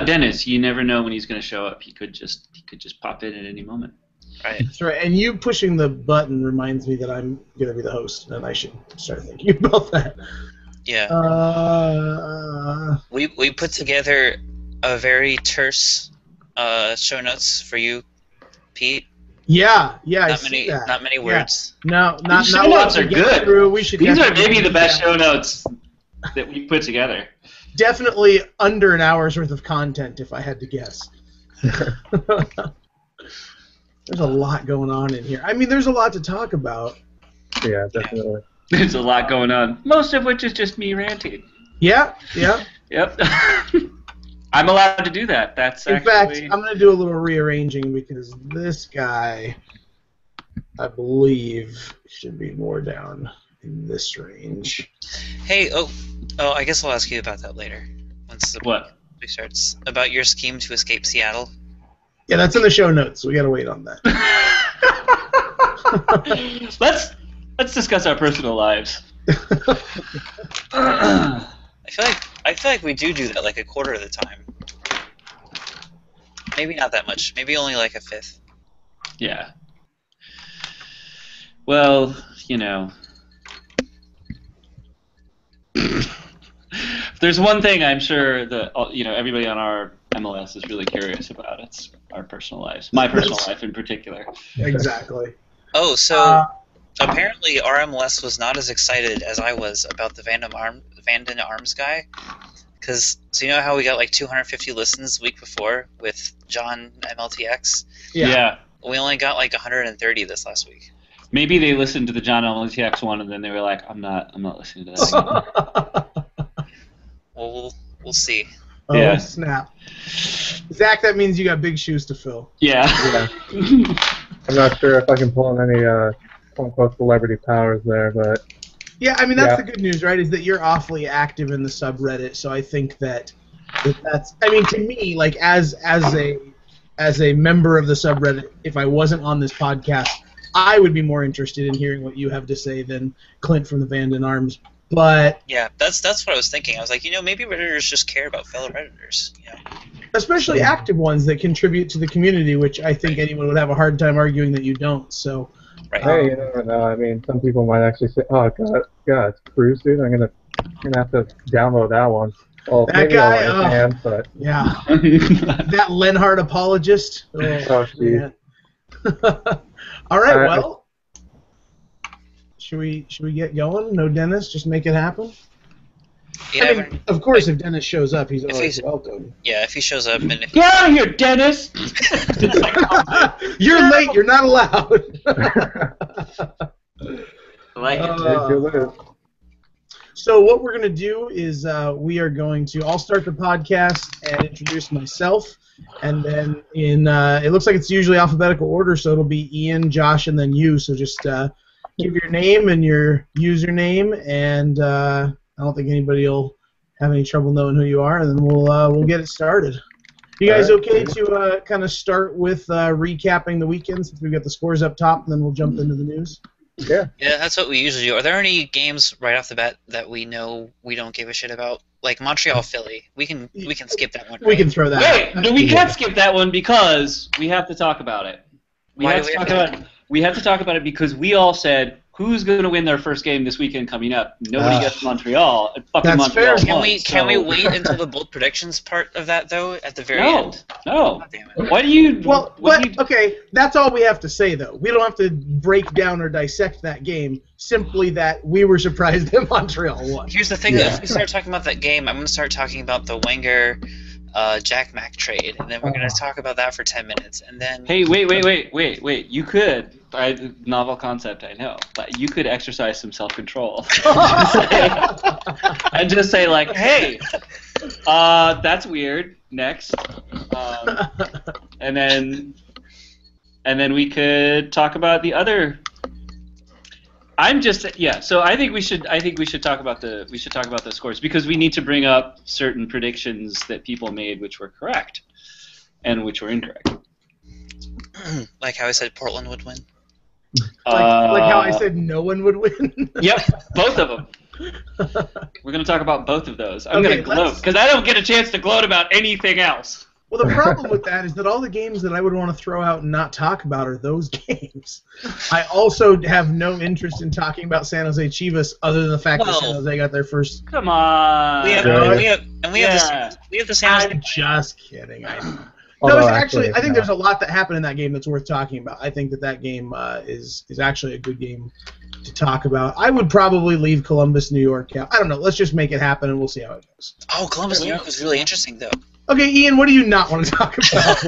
Dennis. You never know when he's going to show up. He could just pop in at any moment. Right. That's right. And you pushing the button reminds me that I'm going to be the host, and I should start thinking about that. Yeah. We put together a very terse show notes for you, Pete. Yeah, I Not see many, that. not many words. No, not These show not notes what are we get good. through. We should These are definitely maybe the do best that. show notes that we put together. Definitely under an hour's worth of content, if I had to guess. There's a lot going on in here. I mean, there's a lot to talk about. Yeah, definitely. There's a lot going on, most of which is just me ranting. Yeah. Yep. I'm allowed to do that. That's In actually... fact, I'm going to do a little rearranging because this guy, I believe, should be more down in this range. Hey, I guess I'll ask you about that later. Once the What? starts. About your scheme to escape Seattle. Yeah, that's in the show notes. We got to wait on that. Let's discuss our personal lives. I feel like we do that like a quarter of the time. Maybe not that much. Maybe only like a fifth. Yeah. Well, you know. If there's one thing I'm sure that everybody on our MLS is really curious about, it's our personal lives. My personal life in particular. Exactly. Oh, so apparently RMLS was not as excited as I was about the Vanden Arms guy. So you know how we got like 250 listens the week before with John MLTX? Yeah. We only got like 130 this last week. Maybe they listened to the John MLTX one and then they were like, I'm not listening to that anymore. Well, we'll see. Oh, Yeah. Snap. Zach, that means you got big shoes to fill. Yeah. I'm not sure if I can pull in any quote-unquote celebrity powers there, but... Yeah, I mean, that's the good news, right, is that you're awfully active in the subreddit, so I think that's... I mean, to me, like, as a member of the subreddit, if I wasn't on this podcast, I would be more interested in hearing what you have to say than Clint from the Vanden Arms. But yeah, that's what I was thinking. I was like, maybe Redditors just care about fellow Redditors. Especially active ones that contribute to the community, which I think anyone would have a hard time arguing that you don't. So, right. Hey, you never know. I mean, some people might actually say, "Oh God, it's Cruise, dude. I'm gonna have to download that one." Well, that maybe guy, I can, but yeah, that Lenhart apologist. oh, geez. All right, well. Should we get going? No Dennis, just make it happen? Yeah, I mean, of course, if Dennis shows up, he's always welcome. Yeah, if he shows up and if Get out of here, Dennis! You're late, you're not allowed. I like it. So what we're going to do is I'll start the podcast and introduce myself, and then it looks like it's usually alphabetical order, so it'll be Ian, Josh, and then you, so just... give your name and your username, and I don't think anybody will have any trouble knowing who you are, and then we'll get it started. You guys okay to kind of start with recapping the weekend since we've got the scores up top, and then we'll jump into the news? Yeah. Yeah, that's what we usually do. Are there any games right off the bat that we know we don't give a shit about? Like Montreal, Philly. We can skip that one. We can throw that Wait, out. no, we can't skip that one because we have to talk about it. We have to talk about it because we all said who's going to win their first game this weekend coming up. Nobody gets Montreal. And fucking That's Montreal fair. won, Can we wait until the bold predictions part of that though at the very No, end? no. God damn it. Why do you? Well, what do you, okay, that's all we have to say, though. We don't have to break down or dissect that game, simply that we were surprised that Montreal won. Here's the thing: if we start talking about that game, I'm going to start talking about the Wenger, Jack Mack trade, and then we're going to talk about that for 10 minutes, and then. Hey, wait! You could. Novel concept, I know, but you could exercise some self-control and just say like, "Hey, that's weird." Next, and then we could talk about the other. So I think we should talk about the scores because we need to bring up certain predictions that people made which were correct and which were incorrect. Like how I said Portland would win. Like how I said no one would win. Yep, both of them. We're going to talk about both of those. I'm going to gloat, because I don't get a chance to gloat about anything else. Well, the problem with that is that all the games that I would want to throw out and not talk about are those games. I also have no interest in talking about San Jose Chivas other than the fact that San Jose got their first... Come on! We have the San Jose... I'm just kidding. I know. No, actually, I think there's a lot that happened in that game that's worth talking about. I think that game is actually a good game to talk about. I would probably leave Columbus, New York out. I don't know. Let's just make it happen, and we'll see how it goes. Oh, Columbus, New York was really interesting, though. Okay, Ian, what do you not want to talk about?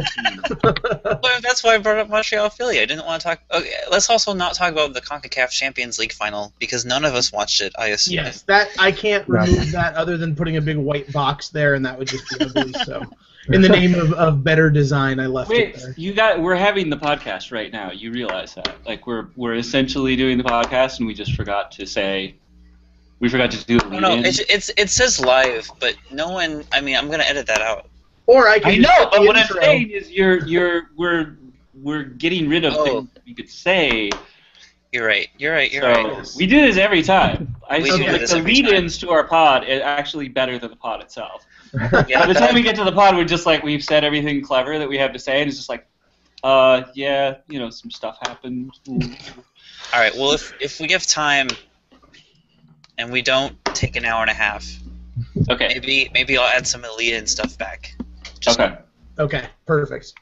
Well, that's why I brought up Montreal Philly. I didn't want to talk... Okay, let's also not talk about the CONCACAF Champions League final, because none of us watched it, I assume. Yes, I can't remove that other than putting a big white box there, and that would just be ugly, so... In the name of better design, I left it there. We're having the podcast right now. You realize that? Like we're essentially doing the podcast, and we just forgot to say we forgot to do the lead in. It says live, but no one. I mean, I'm gonna edit that out. Or I can. I know, but what I'm saying is we're getting rid of things we could say. You're right. We do this every time. The lead-ins to our pod is actually better than the pod itself. By the time we get to the pod, we're just like, we've said everything clever that we have to say, and it's just like, some stuff happened. All right, well, if we give time and we don't take an hour and a half, okay, maybe I'll add some lead-in stuff back. Okay, perfect.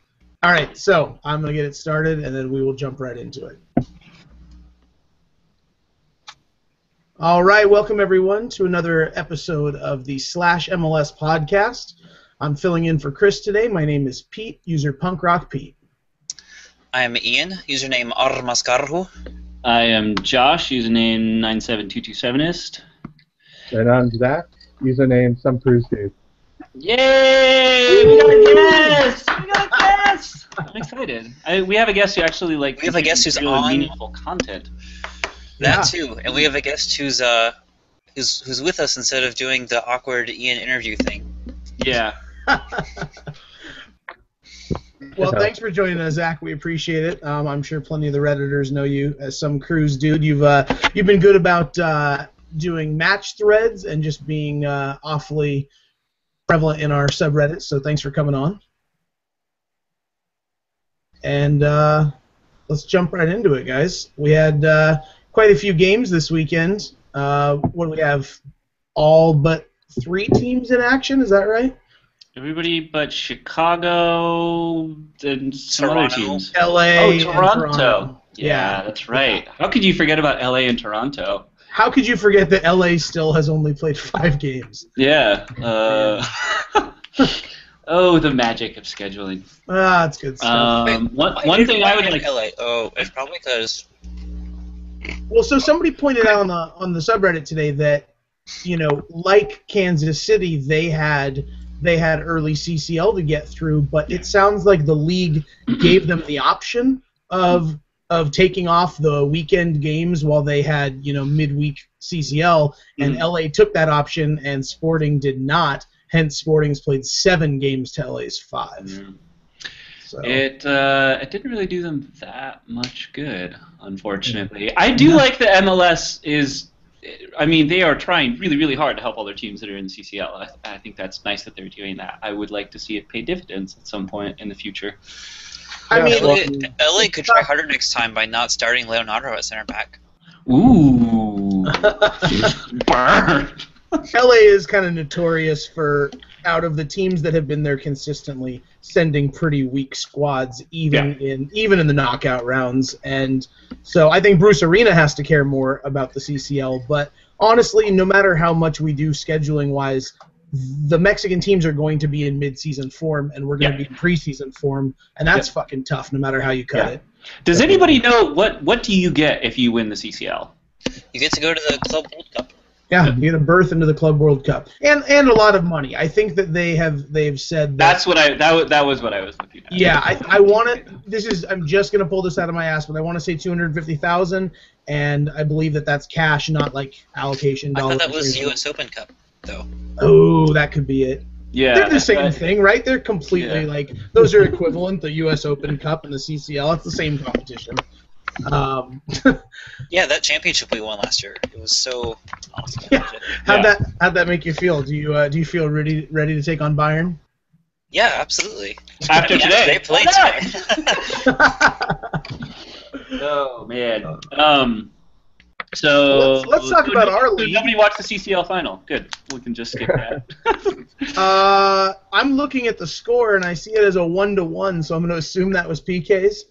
All right, so I'm going to get it started, and then we will jump right into it. All right, welcome everyone to another episode of the slashMLS podcast. I'm filling in for Chris today. My name is Pete, user PunkRockPete. I am Ian, username Armascarhu. I am Josh, username 97227ist. And I'm Zach, username SomeCruiseDude. Yay! We got a guest! I'm excited. We have a guest who actually We have a guest who's really on meaningful content. That too, and we have a guest who's with us instead of doing the awkward Ian interview thing. Yeah. Well, thanks for joining us, Zach. We appreciate it. I'm sure plenty of the Redditors know you as SomeCruiseDude. You've been good about doing match threads and just being awfully prevalent in our subreddit. So thanks for coming on. And let's jump right into it, guys. We had quite a few games this weekend. What do we have? All but 3 teams in action, is that right? Everybody but Chicago and some other teams. LA and Toronto. Toronto. Yeah, that's right. How could you forget about LA and Toronto? How could you forget that LA still has only played 5 games? Yeah. Oh, the magic of scheduling. That's good stuff. One thing I would like. LA. Oh, it's probably because. Well, so somebody pointed out on the subreddit today that, like Kansas City, they had early CCL to get through, but it sounds like the league gave them the option of taking off the weekend games while they had midweek CCL, and LA took that option and Sporting did not. Hence, Sporting's played 7 games to LA's 5. Mm. So. It didn't really do them that much good, unfortunately. I do like the MLS is. I mean, they are trying really, really hard to help all their teams that are in the CCL. I think that's nice that they're doing that. I would like to see it pay dividends at some point in the future. I mean, LA could try harder next time by not starting Leonardo at center back. Ooh. Burn. LA is kind of notorious for, out of the teams that have been there consistently, sending pretty weak squads, even in the knockout rounds. And so I think Bruce Arena has to care more about the CCL. But honestly, no matter how much we do scheduling-wise, the Mexican teams are going to be in mid-season form, and we're going to be in preseason form, and that's fucking tough, no matter how you cut it. Does anybody know what do you get if you win the CCL? You get to go to the Club World Cup. Yeah, you get a berth into the Club World Cup, and a lot of money. I think that they've said that. That was what I was looking at. Yeah, I want it. I'm just gonna pull this out of my ass, but I want to say $250,000, and I believe that that's cash, not like allocation dollars. I thought that was U.S. Open Cup, though. Oh, that could be it. Yeah, they're the same thing, right? They're completely like those are equivalent. The U.S. Open Cup and the CCL, it's the same competition. Yeah, that championship we won last year. It was so awesome. Yeah. How'd that make you feel? Do you feel ready to take on Bayern? Yeah, absolutely. After today. They played today. Oh man. So let's talk about our league. Nobody watched the CCL final. Good. We can just skip that. I'm looking at the score and I see it as a 1-1, so I'm going to assume that was PKs.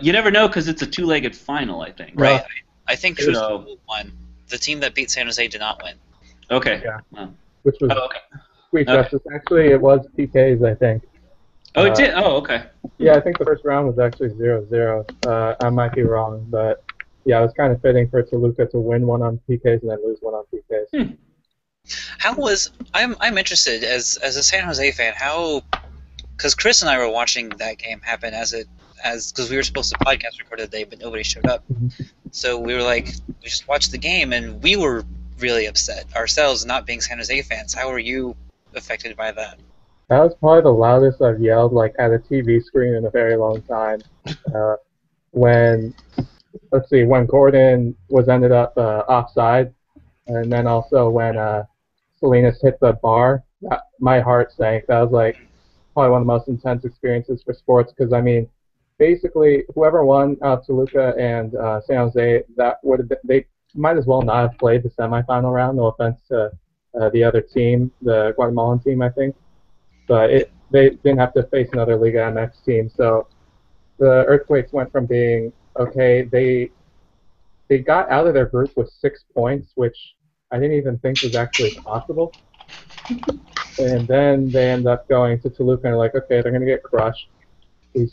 You never know because it's a two-legged final, I think. Right. I think So- won. The team that beat San Jose did not win. Okay. Yeah. Oh. Which was Okay. sweet Okay. justice. Actually, it was PKs, I think. Oh, it did. Oh, okay. Yeah, I think the first round was actually 0-0. I might be wrong, but yeah, it was kind of fitting for Toluca to win one on PKs and then lose one on PKs. How was I'm interested as a San Jose fan? How, because Chris and I were watching that game happen because we were supposed to podcast record today, but nobody showed up. So we were like, we just watched the game, and we were really upset ourselves, not being San Jose fans. How were you affected by that? That was probably the loudest I've yelled like at a TV screen in a very long time. When Gordon was ended up offside, and then also when Salinas hit the bar, my heart sank. That was like probably one of the most intense experiences for sports because I mean, basically whoever won Toluca and San Jose, that would have been, they might as well not have played the semifinal round. No offense to the other team, the Guatemalan team, I think. But they didn't have to face another Liga MX team. So the Earthquakes went from being, okay, they got out of their group with 6 points, which I didn't even think was actually possible. And then they end up going to Toluca and like, okay, they're going to get crushed. I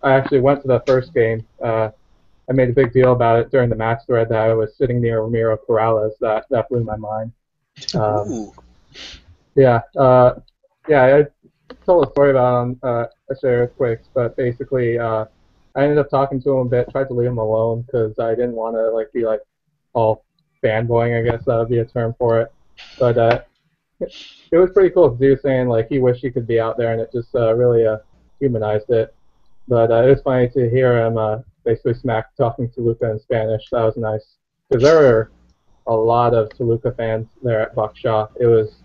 actually went to the first game. I made a big deal about it during the match thread that I was sitting near Ramiro Corrales. That blew my mind. I told a story about Earthquakes, but basically I ended up talking to him a bit, tried to leave him alone because I didn't want to be all fanboying, I guess that would be a term for it. But it was pretty cool because he was saying he wished he could be out there, and it just really humanized it. But it was funny to hear him basically smack talking Toluca in Spanish. That was nice because there were a lot of Toluca fans there at Buckshaw. It was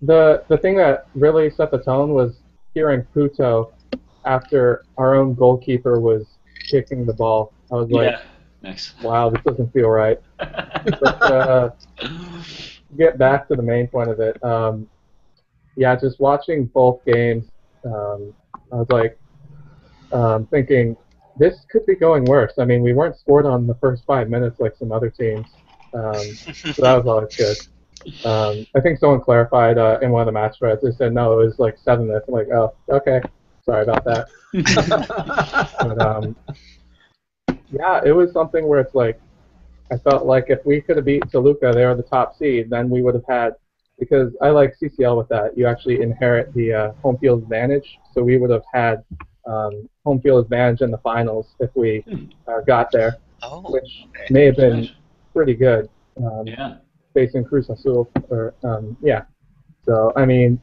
the thing that really set the tone was hearing Puto after our own goalkeeper was kicking the ball. I was like, nice. Wow, this doesn't feel right. But get back to the main point of it. Just watching both games, I was thinking this could be going worse. I mean, we weren't scored on the first 5 minutes like some other teams, so that was always good. I think someone clarified in one of the match threads. They said no, it was 7 minutes. I'm like, oh, okay, sorry about that. But, it was something where it's I felt like if we could have beat Toluca, they were the top seed, then we would have had, because I like CCL with that, you actually inherit the home field advantage, so we would have had home field advantage in the finals if we got there, which may have been pretty good. Facing Cruz Azul, So, I mean,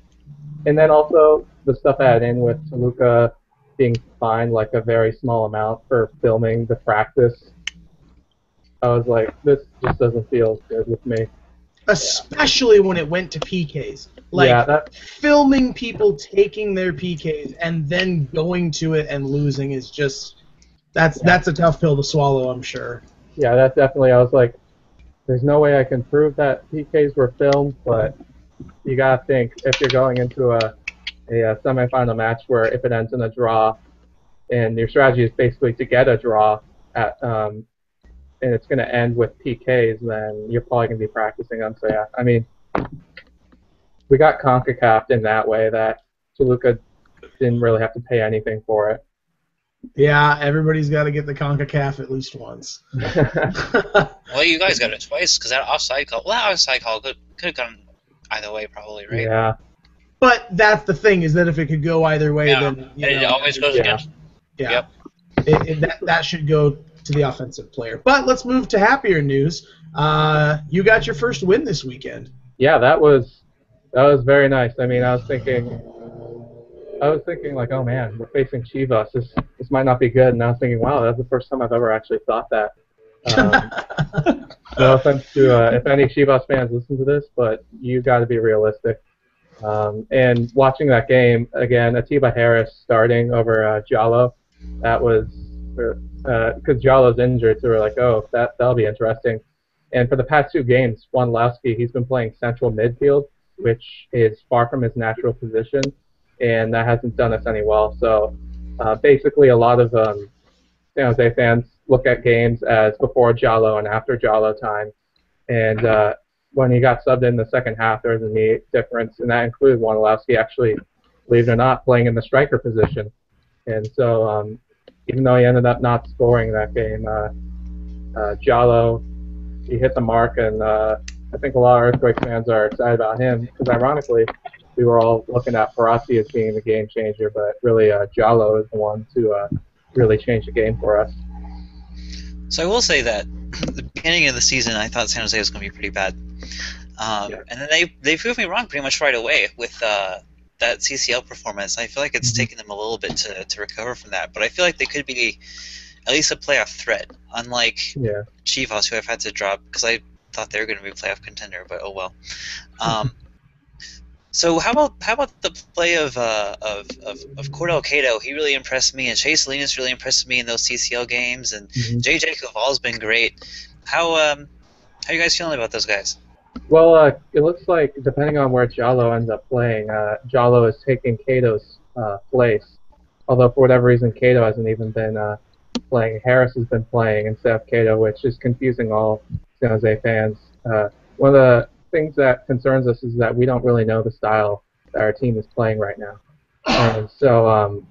and then also the stuff added in with Toluca being fined a very small amount for filming the practice. I was like, this just doesn't feel good with me. Especially when it went to PKs. Filming people taking their PKs and then going to it and losing is just, that's a tough pill to swallow, I'm sure. Yeah, that's definitely, I was like, there's no way I can prove that PKs were filmed, but you gotta think, if you're going into a semifinal match where if it ends in a draw, and your strategy is basically to get a draw and it's going to end with PKs, then you're probably going to be practicing them. So, yeah, I mean, we got CONCACAF in that way that Toluca didn't really have to pay anything for it. Yeah, everybody's got to get the CONCACAF at least once. Well, you guys got it twice because that offside call could have gone either way probly, right? Yeah. But that's the thing, is that if it could go either way, then... it always goes against. Yeah. Yep. That should go to the offensive player. But let's move to happier news. You got your first win this weekend. Yeah, that was very nice. I mean, I was thinking I was thinking like, oh man, we're facing Chivas. This might not be good. And I was thinking, wow, that's the first time I've ever actually thought that. No offense to if any Chivas fans listen to this, but you got to be realistic. And watching that game again, Atiba Harris starting over Jallo, that was because Jallo's injured, so we're like, oh, that'll be interesting. And for the past 2 games, Wondolowski, he's been playing central midfield, which is far from his natural position, and that hasn't done us any well. So basically, a lot of San Jose fans look at games as before Jallo and after Jallo time, and when he got subbed in the second half, there was a neat difference, and that included Wondolowski actually, believe it or not, playing in the striker position. And so even though he ended up not scoring that game, Jallo, he hit the mark, and I think a lot of Earthquake fans are excited about him because, ironically, we were all looking at Parazzi as being the game changer, but really Jallo is the one to really change the game for us. So I will say that at the beginning of the season, I thought San Jose was going to be pretty bad. And then they proved me wrong pretty much right away with that CCL performance. I feel like it's taken them a little bit to recover from that, but I feel like they could be at least a playoff threat, unlike Chivas, who I've had to drop because I thought they were going to be a playoff contender, but oh well. So how about the play of Cordell Cato? He really impressed me, and Chase Salinas really impressed me in those CCL games, and JJ Caval's been great. How are you guys feeling about those guys? Well, it looks like, depending on where Jallo ends up playing, Jallo is taking Cato's place. Although, for whatever reason, Cato hasn't even been playing. Harris has been playing instead of Cato, which is confusing all San Jose fans. One of the things that concerns us is that we don't really know the style that our team is playing right now. And so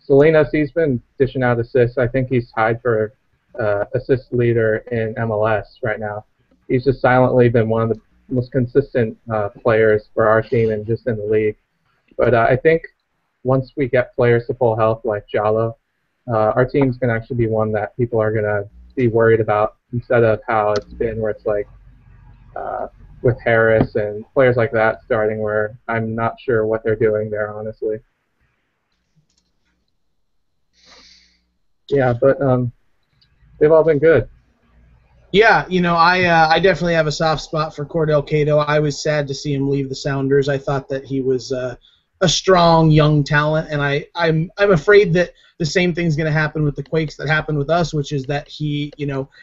Salinas, he's been dishing out assists. I think he's tied for assist leader in MLS right now. He's just silently been one of the most consistent players for our team and just in the league. But I think once we get players to full health like Jallo, our team's going to actually be one that people are going to be worried about instead of how it's been where it's like with Harris and players like that starting where I'm not sure what they're doing there, honestly. Yeah, but they've all been good. Yeah, I definitely have a soft spot for Cordell Cato. I was sad to see him leave the Sounders. I thought that he was a strong young talent, and I'm afraid that the same thing's going to happen with the Quakes that happened with us, which is that he,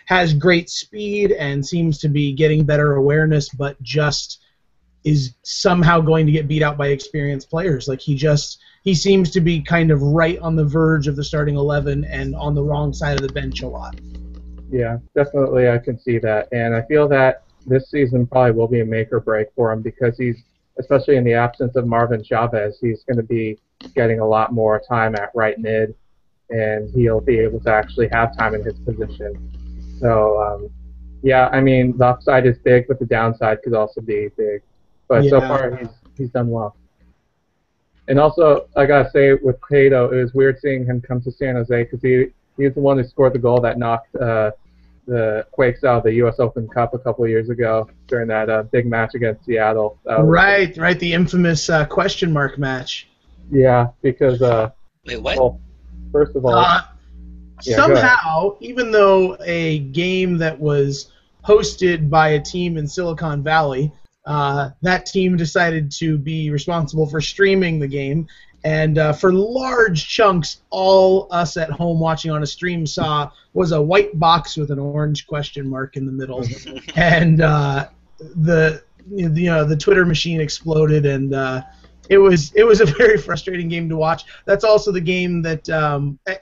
has great speed and seems to be getting better awareness, but just is somehow going to get beat out by experienced players. Like he seems to be kind of right on the verge of the starting 11 and on the wrong side of the bench a lot. Yeah, definitely I can see that. And I feel that this season probably will be a make or break for him because he's, especially in the absence of Marvin Chavez, he's going to be getting a lot more time at right mid, and he'll be able to actually have time in his position. So, yeah, I mean, the upside is big, but the downside could also be big. But so far, he's done well. And also, I got to say, with Cato, it was weird seeing him come to San Jose because he's the one who scored the goal that knocked the Quakes out of the U.S. Open Cup a couple of years ago during that big match against Seattle. Right, the infamous question mark match. Yeah, because wait, what? Well, first of all, somehow, even though a game that was hosted by a team in Silicon Valley, that team decided to be responsible for streaming the game. And for large chunks, all us at home watching on a stream saw was a white box with an orange question mark in the middle, and the Twitter machine exploded, and it was a very frustrating game to watch. That's also the game that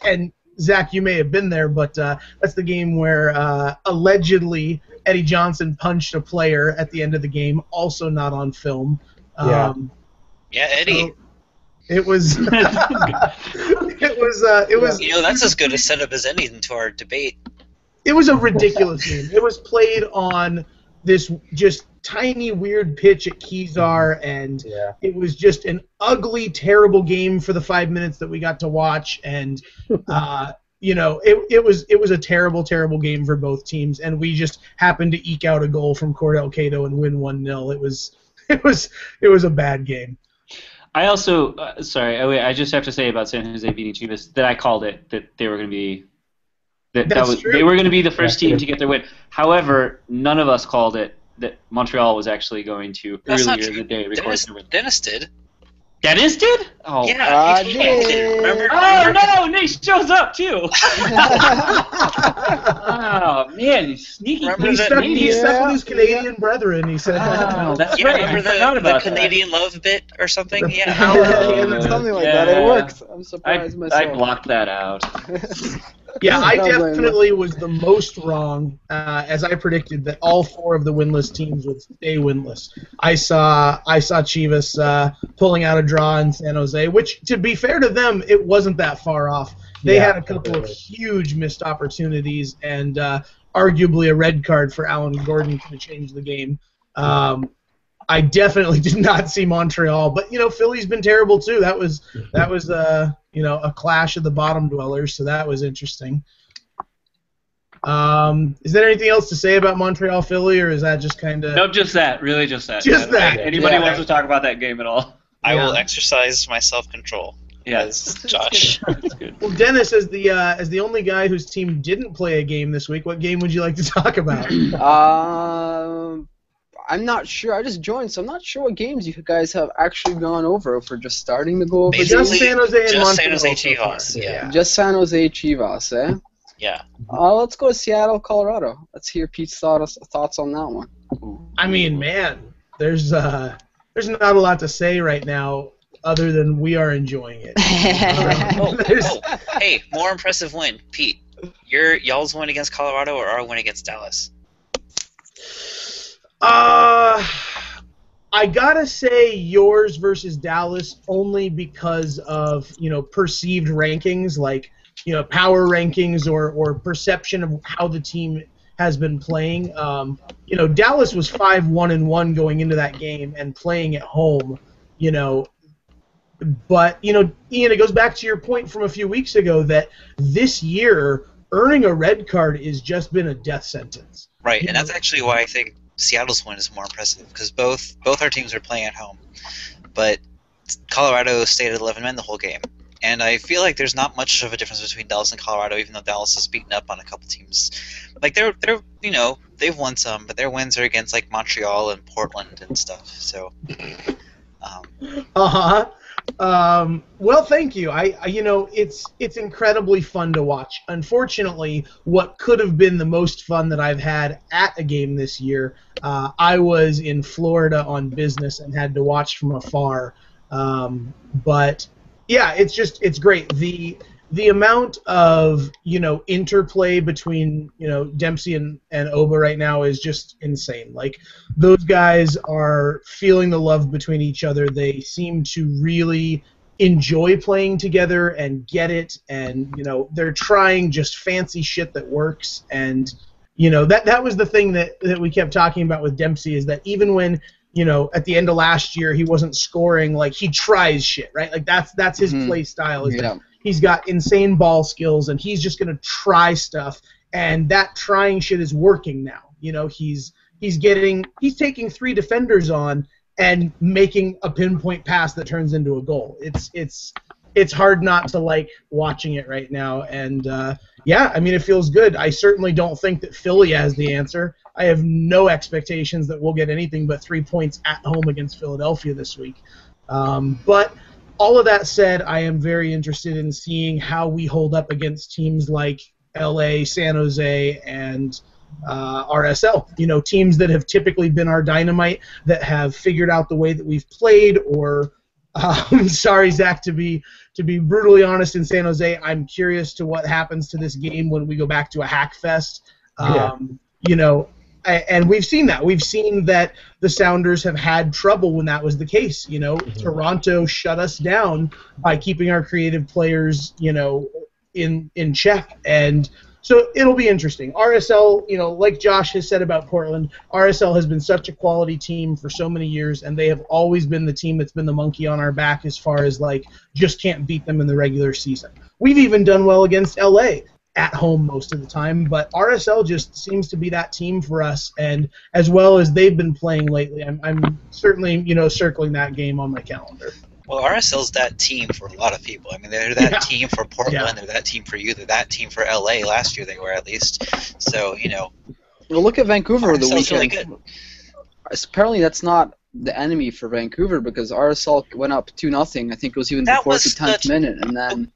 and Zach, you may have been there, but that's the game where allegedly Eddie Johnson punched a player at the end of the game, also not on film. Yeah, Eddie. So, it was. It was. That's as good a setup as any into our debate. It was a ridiculous game. It was played on this just tiny, weird pitch at Kezar, and it was just an ugly, terrible game for the 5 minutes that we got to watch. And it was a terrible, terrible game for both teams. And we just happened to eke out a goal from Cordell Cato and win 1-0. It was a bad game. I also sorry. Oh, wait, I just have to say about San Jose beating Chivas that I called it that they were going to be That's true. they were going to be the first Yeah, team to get their win. However, none of us called it that Montreal was actually going to That's not earlier true. in the day record their win. Dennis did. Dennis did? Oh. Yeah, he totally did. Remember? Oh no! Nate shows up too. Oh man, he's sneaky. Remember He's that- stuck, he's stuck Yeah. with his Canadian brethren, he said. Oh, that's Yeah, right. I remember forgot the about Canadian love bit or something? The Yeah. power of Canada. Something like Yeah. that. It worked. I'm I surprised myself. blocked that out. Yeah, I Sounds like- definitely was the most wrong, as I predicted that all 4 of the winless teams would stay winless. I saw Chivas pulling out a draw in San Jose, which, to be fair to them, it wasn't that far off. They Yeah, had a couple of huge missed opportunities, and arguably a red card for Alan Gordon could have changed the game. I definitely did not see Montreal, but Philly's been terrible too. That was a clash of the bottom dwellers, so that was interesting. Is there anything else to say about Montreal Philly, or is that just kind of? No, just that. Really, just that. Just that. Anybody Yeah. wants to talk about that game at all? I will Yeah. exercise my self-control. Yes, Josh. That's good. Well, Dennis, as the only guy whose team didn't play a game this week, what game would you like to talk about? I'm not sure. I just joined, so I'm not sure what games you guys have actually gone over. If we're just starting to go over Just Basically, San Jose and just Montreal. San Jose so far. Chivas, yeah. just San Jose Chivas, eh? Yeah. Let's go to Seattle, Colorado. Let's hear Pete's thoughts on that one. I mean, man, there's not a lot to say right now other than we are enjoying it. There's- Hey, more impressive win, Pete. Y'all's win against Colorado or our win against Dallas? I gotta say yours versus Dallas only because of perceived rankings, like power rankings or perception of how the team has been playing. Dallas was 5-1-1 going into that game and playing at home. But Ian, it goes back to your point from a few weeks ago that this year earning a red card has just been a death sentence. Right, and that's actually why I think Seattle's win is more impressive, because both our teams are playing at home, but Colorado stayed at 11 men the whole game, and I feel like there's not much of a difference between Dallas and Colorado, even though Dallas has beaten up on a couple teams. Like they're they've won some, but their wins are against like Montreal and Portland and stuff. So. Well, thank you. It's incredibly fun to watch. Unfortunately, what could have been the most fun that I've had at a game this year, I was in Florida on business and had to watch from afar. But yeah, it's great. The amount of interplay between Dempsey and Oba right now is just insane. Like, those guys are feeling the love between each other. They seem to really enjoy playing together and get it, and they're trying just fancy shit that works. And that was the thing that we kept talking about with Dempsey, is that even when at the end of last year he wasn't scoring, like, he tries shit, right? Like that's his play style. Is that he's got insane ball skills, and he's just going to try stuff, and that trying shit is working now. He's taking 3 defenders on and making a pinpoint pass that turns into a goal. It's hard not to like watching it right now, and yeah, I mean, it feels good. I certainly don't think that Philly has the answer. I have no expectations that we'll get anything but 3 points at home against Philadelphia this week. But all of that said, I am very interested in seeing how we hold up against teams like LA, San Jose, and RSL. Teams that have typically been our dynamite, that have figured out the way that we've played. Or, sorry, Zach, to be brutally honest, in San Jose, I'm curious to what happens to this game when we go back to a hack fest. And we've seen that. We've seen that the Sounders have had trouble when that was the case. Toronto shut us down by keeping our creative players, in check. And so it'll be interesting. RSL, like Josh has said about Portland, RSL has been such a quality team for so many years, and they have always been the team that's been the monkey on our back as far as, like, just can't beat them in the regular season. We've even done well against LA at home most of the time, but RSL just seems to be that team for us, and as well as they've been playing lately, I'm certainly circling that game on my calendar. Well, RSL's that team for a lot of people. I mean, they're that Yeah. team for Portland. Yeah. They're that team for you. They're that team for LA. Last year they were at least. So Well, look at Vancouver over the RSL's really weekend. good. Apparently, that's not the enemy for Vancouver because RSL went up 2-0. I think it was even That before was the 10th minute, and then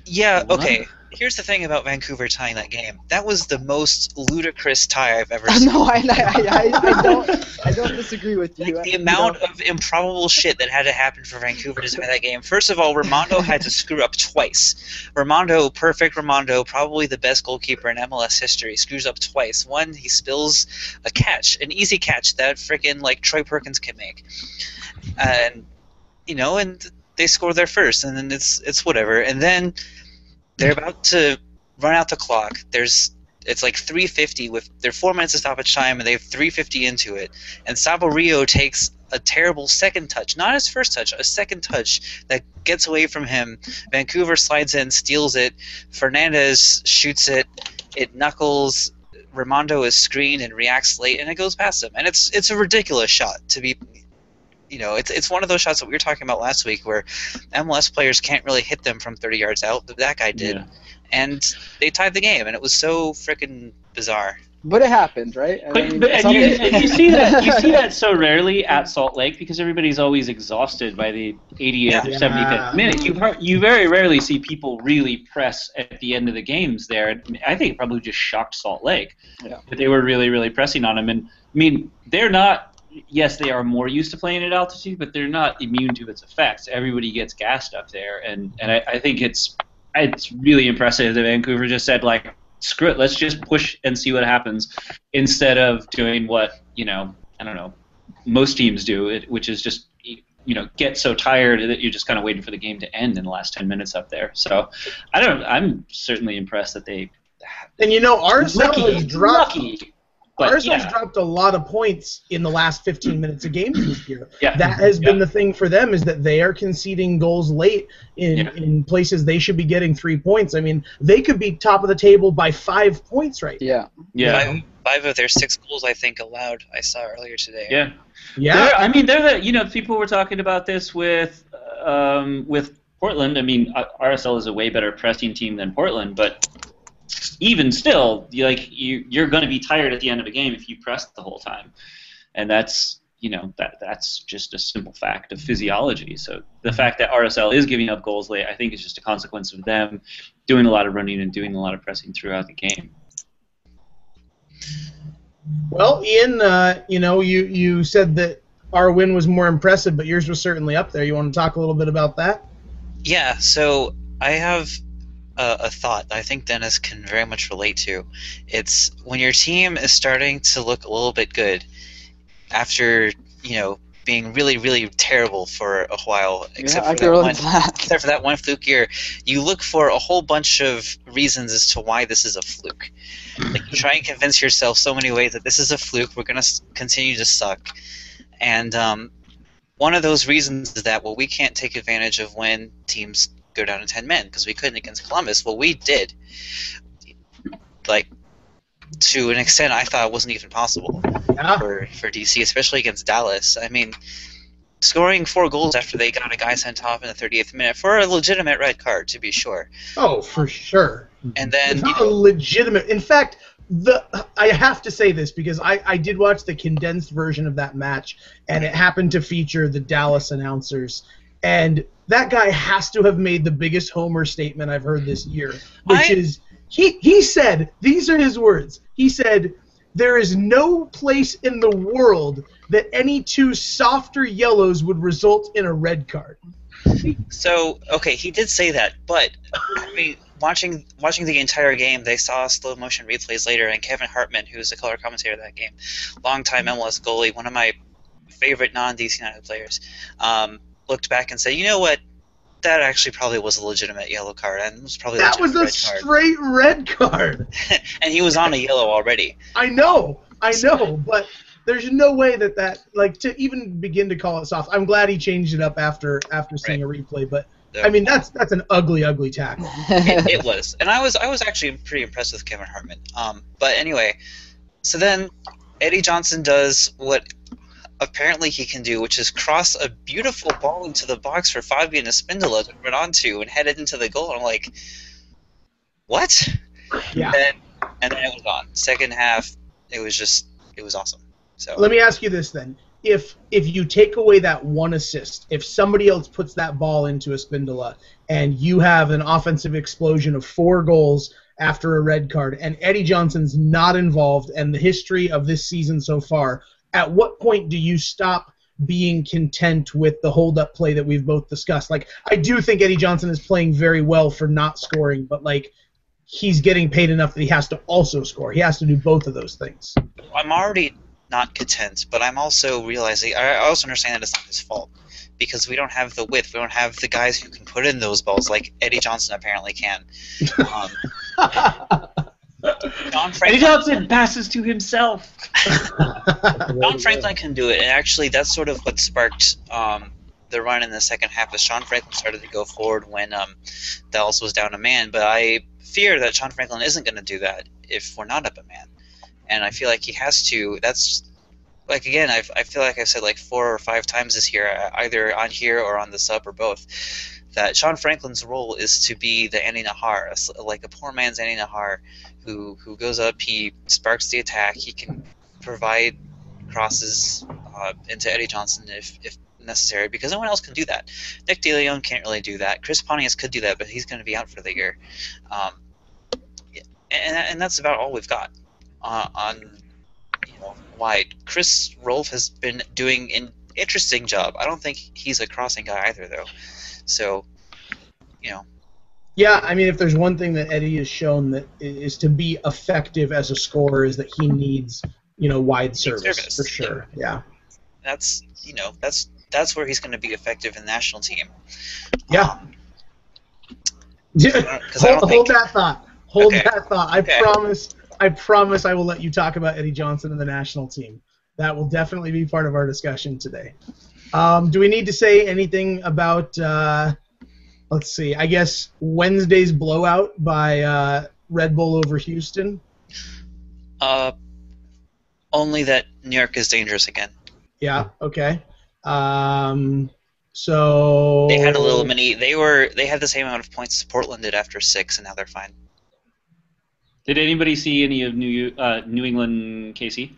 Yeah, What? okay. Here's the thing about Vancouver tying that game. That was the most ludicrous tie I've ever seen. no, I don't disagree with you. The amount of improbable shit that had to happen for Vancouver to tie that game. First of all, Raimondo had to screw up twice. Perfect Raimondo, probably the best goalkeeper in MLS history, screws up twice. One, he spills a catch, an easy catch that frickin' like Troy Perkins can make. And and they score their first, and then it's whatever. And then they're about to run out the clock. It's like 3:50 with their 4 minutes of stoppage time, and they have 3:50 into it. And Saborio takes a terrible second touch, not his first touch, a second touch that gets away from him. Vancouver slides in, steals it. Fernandez shoots it. It knuckles. Raimondo is screened and reacts late, and it goes past him. And it's a ridiculous shot to be. It's one of those shots that we were talking about last week where MLS players can't really hit them from 30 yards out. But that guy did. Yeah. And they tied the game, and it was so freaking bizarre. But it happened, right? I mean, And you see that so rarely at Salt Lake because everybody's always exhausted by the 80th or 75th minute. You very rarely see people really press at the end of the games there. I think it probably just shocked Salt Lake that they were really, really pressing on them. And I mean, they're not. Yes, they are more used to playing at altitude, but they're not immune to its effects. Everybody gets gassed up there, and I think it's really impressive that Vancouver just said, like, screw it, let's just push and see what happens, instead of doing what, I don't know, most teams do, which is just, get so tired that you're just kind of waiting for the game to end in the last 10 minutes up there. So, I'm certainly impressed that they... And RSL has dropped... Lucky. RSL's dropped a lot of points in the last 15 minutes of games this year. Yeah. That has been the thing for them, is that they are conceding goals late in places they should be getting 3 points. I mean, they could be top of the table by 5 points right now. Yeah. Five of their 6 goals, I think, allowed. I saw earlier today. Yeah. They're the people were talking about this with Portland. I mean, RSL is a way better pressing team than Portland, but even still, you're going to be tired at the end of a game if you press the whole time, and that's that's just a simple fact of physiology. So the fact that RSL is giving up goals late, I think, is just a consequence of them doing a lot of running and doing a lot of pressing throughout the game. Well, Ian, you said that our win was more impressive, but yours was certainly up there. You want to talk a little bit about that? Yeah. So I have a thought that I think Dennis can very much relate to. It's when your team is starting to look a little bit good after, being really, really terrible for a while, except for that one fluke year, you look for a whole bunch of reasons as to why this is a fluke. Like, you try and convince yourself so many ways that this is a fluke, we're going to continue to suck. And one of those reasons is that, we can't take advantage of when teams go down to 10 men, because we couldn't against Columbus. Well, we did. Like, to an extent I thought it wasn't even possible for DC, especially against Dallas. I mean, scoring 4 goals after they got a guy sent off in the 38th minute for a legitimate red card, to be sure. Oh, for sure. And then it's not a legitimate. In fact, I have to say this because I did watch the condensed version of that match, and it happened to feature the Dallas announcers, and that guy has to have made the biggest homer statement I've heard this year, which is he said, these are his words. He said, "There is no place in the world that any 2 softer yellows would result in a red card." So, okay, he did say that, but I mean, watching the entire game, they saw slow motion replays later, and Kevin Hartman, who's the color commentator of that game, longtime MLS goalie, one of my favorite non-DC United players, looked back and said, "You know what? That actually probably was a legitimate yellow card, and it was probably that was a straight red card." And he was on a yellow already. I know, but there's no way that to even begin to call it soft. I'm glad he changed it up after seeing a replay, but I mean that's an ugly tackle. It was, and I was actually pretty impressed with Kevin Hartman. But anyway, so then Eddie Johnson does what apparently he can do, which is cross a beautiful ball into the box for Fabian Espindola to run onto and head it into the goal. And I'm like, what? Yeah. And then it was gone. Second half, it was awesome. So Let me ask you this then. If you take away that one assist, if somebody else puts that ball into Espindola and you have an offensive explosion of 4 goals after a red card and Eddie Johnson's not involved and the history of this season so far, at what point do you stop being content with the hold-up play that we've both discussed? Like, I do think Eddie Johnson is playing very well for not scoring, but, like, he's getting paid enough that he has to also score. He has to do both of those things. I'm already not content, but I'm also realizing I also understand that it's not his fault because we don't have the width. We don't have the guys who can put in those balls like Eddie Johnson apparently can. Eddie Johnson passes to himself. John Franklin can do it, and actually that's sort of what sparked the run in the second half as Sean Franklin started to go forward when Dallas was down a man. But I fear that Sean Franklin isn't going to do that if we're not up a man. And I feel like he has to. That's like, again, I feel like I've said like 4 or 5 times this year, either on here or on the sub or both, that Sean Franklin's role is to be the Andy Nahar, like a poor man's Andy Nahar, who goes up, he sparks the attack, he can provide crosses into Eddie Johnson if necessary, because no one else can do that. Nick DeLeon can't really do that. Chris Pontius could do that, but he's going to be out for the year. And that's about all we've got on wide. Chris Rolfe has been doing an interesting job. I don't think he's a crossing guy either, though. So, Yeah, I mean, if there's one thing that Eddie has shown that is to be effective as a scorer is that he needs, wide service for sure. Yeah. That's that's where he's going to be effective in the national team. Yeah. Hold that thought. Hold that thought. I promise I will let you talk about Eddie Johnson and the national team. That will definitely be part of our discussion today. Do we need to say anything about, let's see, I guess Wednesday's blowout by Red Bull over Houston? Only that New York is dangerous again. Yeah, okay. So they had a little mini. They had the same amount of points as Portland did after 6, and now they're fine. Did anybody see any of New England KC?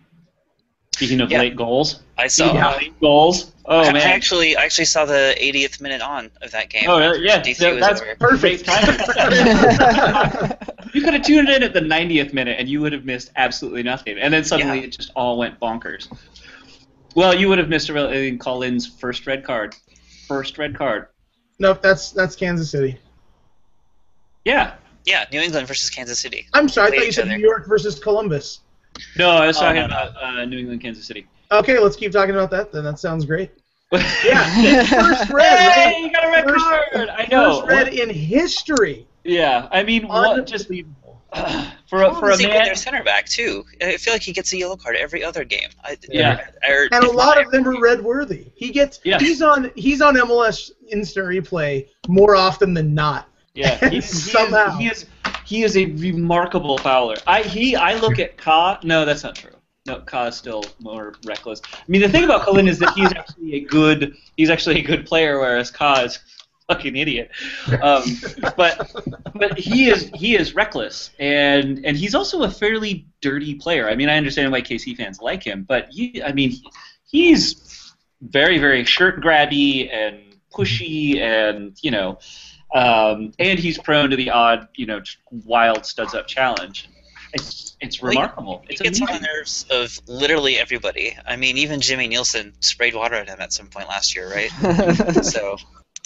Speaking of late goals, I saw late goals. Oh man! I actually saw the 80th minute on of that game. Oh yeah, that's perfect timing. You could have tuned in at the 90th minute, and you would have missed absolutely nothing. And then suddenly it just all went bonkers. Well, you would have missed Colin's first red card. Nope, that's Kansas City. Yeah, New England versus Kansas City. I'm sorry, I thought you said New York versus Columbus. No, I was talking about New England, Kansas City. Okay, let's keep talking about that then. That sounds great. Yeah, first red. Hey, you got a red card! I know. First red in history. Yeah, I mean, what just for a man. Their center back too. I feel like he gets a yellow card every other game. And a lot of them are red worthy. He's on MLS instant replay more often than not. Yeah, somehow he is a remarkable fouler. I look at Ka. No, that's not true. No, Ka is still more reckless. I mean, the thing about Colin is that he's actually a good player, whereas Ka is a fucking idiot. But he is reckless, and he's also a fairly dirty player. I mean, I understand why KC fans like him, but he's very, very shirt grabby and pushy, and and he's prone to the odd, wild studs up challenge. It's remarkable. He gets on the nerves of literally everybody. I mean, even Jimmy Nielsen sprayed water at him at some point last year, right? So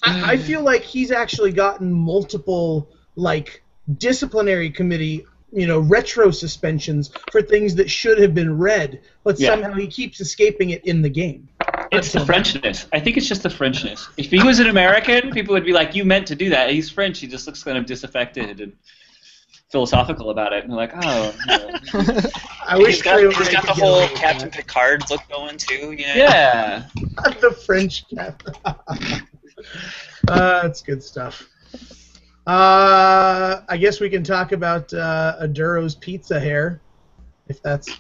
I feel like he's actually gotten multiple disciplinary committee, retro suspensions for things that should have been red, but somehow he keeps escaping it in the game. It's the Frenchness. I think it's just the Frenchness. If he was an American, people would be like, "You meant to do that." He's French. He just looks kind of disaffected and philosophical about it. And they're like, "Oh." I wish he's got the whole Captain Picard look going too. Yeah. The French cap. That's good stuff. I guess we can talk about Aduro's pizza hair. If that's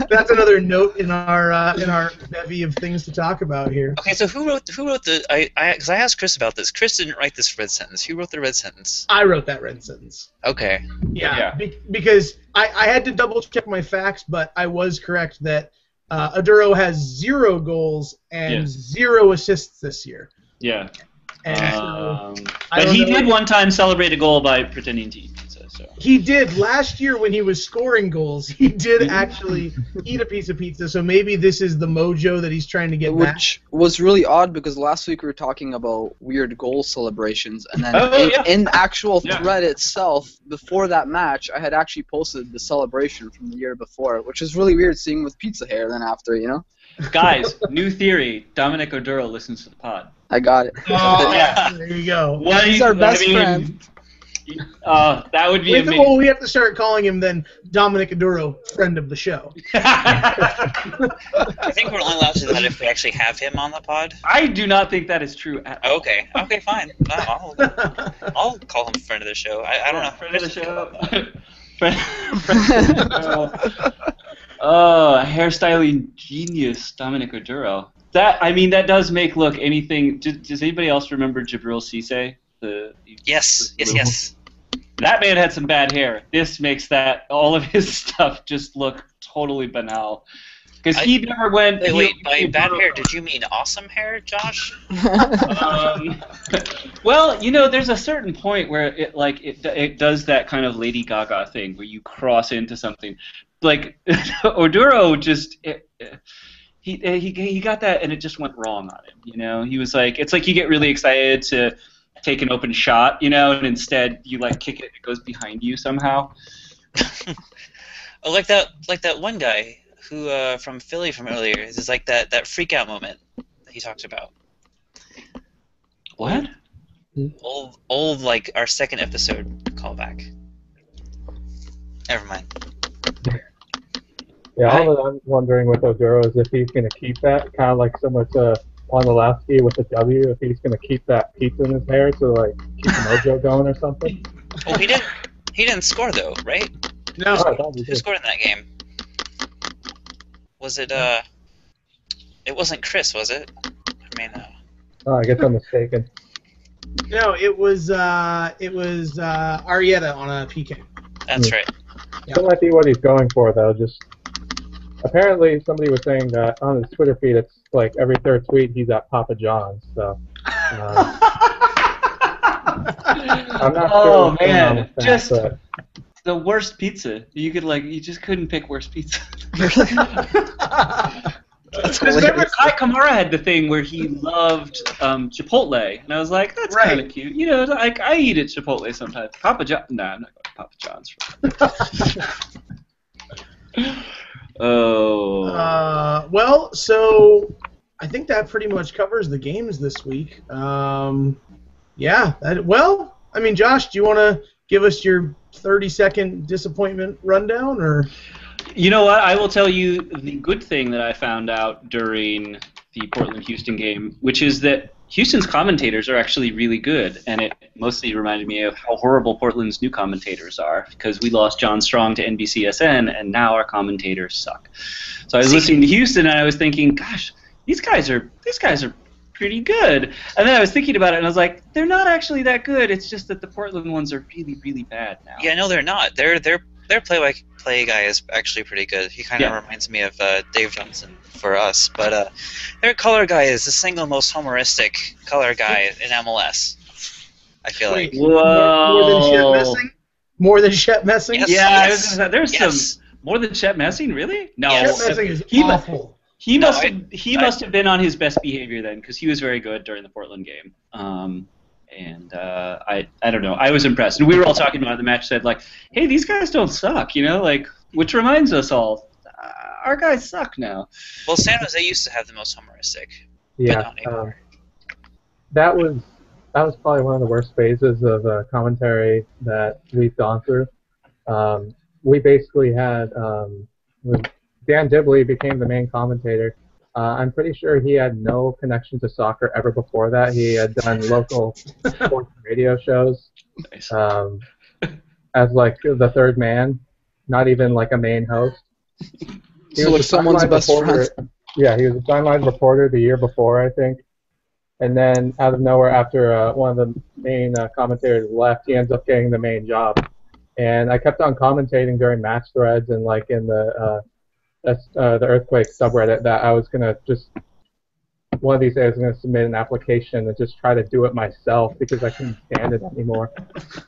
that's another note in our bevy of things to talk about here. Okay, so who wrote the? Because I asked Chris about this. Chris didn't write this red sentence. Who wrote the red sentence? I wrote that red sentence. Okay. Yeah. Because I had to double check my facts, but I was correct that Aduro has 0 goals and 0 assists this year. Yeah. And but he did one time celebrate a goal by pretending to eat pizza. So he did last year when he was scoring goals. He did actually eat a piece of pizza. So maybe this is the mojo that he's trying to get back. Which was really odd because last week we were talking about weird goal celebrations, and then in the actual thread itself, before that match, I had actually posted the celebration from the year before, which is really weird seeing with pizza hair. Then after, you know. Guys, new theory: Dominic Oduro listens to the pod. I got it. Oh, yeah. There you go. He's our best friend. That would be amazing. Well, we have to start calling him then Dominic Aduro, friend of the show. I think we're only allowed to do that if we actually have him on the pod. I do not think that is true at all. Okay, fine. I'll call him friend of the show. I don't know. Friend of the show. friend of the show. Hairstyling genius, Dominic Oduro. That does make look anything. Does anybody else remember Jabril Cisse? Yes. That man had some bad hair. This makes all of his stuff just look totally banal. Because he never went. Wait, by bad hair, did you mean awesome hair, Josh? Well, there's a certain point where it does that kind of Lady Gaga thing where you cross into something. Like Oduro just. He got that, and it just went wrong on him. He was like, it's like you get really excited to take an open shot, and instead you kick it, and it goes behind you somehow. Like that one guy who from Philly from earlier. It's like that freak out moment that he talked about. What? Old like our second episode callback. Never mind. Yeah, all that I'm wondering with Oduro is if he's going to keep that, kind of like similar to Wondolowski with the W, if he's going to keep that pizza in his hair to keep the mojo going or something. Oh, he didn't score though, right? No. Who scored in that game? Was it It wasn't Chris, was it? I mean. Oh, I guess I'm mistaken. No, it was Arrieta on a PK. That's right. Yeah. That might be what he's going for, though. Just apparently somebody was saying that on his Twitter feed, it's like every third tweet he's at Papa John's. So I'm not sure. Oh man, that, just but the worst pizza. You just couldn't pick worse pizza. Remember, Kai Kamara had the thing where he loved Chipotle, and I was like, that's kind of cute. I eat at Chipotle sometimes. Papa John? Nah, I'm not going to Papa John's. Oh. Well, so I think that pretty much covers the games this week. Yeah. Josh, do you want to give us your 30-second disappointment rundown, or? You know what? I will tell you the good thing that I found out during the Portland-Houston game, which is that Houston's commentators are actually really good, and it mostly reminded me of how horrible Portland's new commentators are, because we lost John Strong to NBCSN, and now our commentators suck. So I was listening to Houston, and I was thinking, gosh, these guys are pretty good. And then I was thinking about it, and I was like, they're not actually that good. It's just that the Portland ones are really, really bad now. Yeah, no, they're not. Their play-by-play guy is actually pretty good. He kind of reminds me of Dave Johnson for us, but their color guy is the single most homeristic color guy in MLS. I feel like. Whoa. More than Shep Messing? Yes, yeah, yes. I was gonna say, there's some more than Shep Messing, really? No, Yes. Shep Messing is awful. He must have been on his best behavior then, because he was very good during the Portland game. And I don't know. I was impressed. And we were all talking about the match, said, hey, these guys don't suck, which reminds us all, our guys suck now. Well, San Jose used to have the most homeristic. yeah, that was probably one of the worst phases of commentary that we've gone through. We basically had Dan Dibley became the main commentator. I'm pretty sure he had no connection to soccer ever before that. He had done local sports radio shows Nice. as the third man, not even like a main host. So like someone's best friend. Yeah, he was a sideline reporter the year before, I think. And then out of nowhere, after one of the main commentators left, he ends up getting the main job. And I kept on commentating during match threads and like in the Earthquake subreddit that I was gonna just one of these days I'm gonna submit an application and just try to do it myself because I couldn't stand it anymore.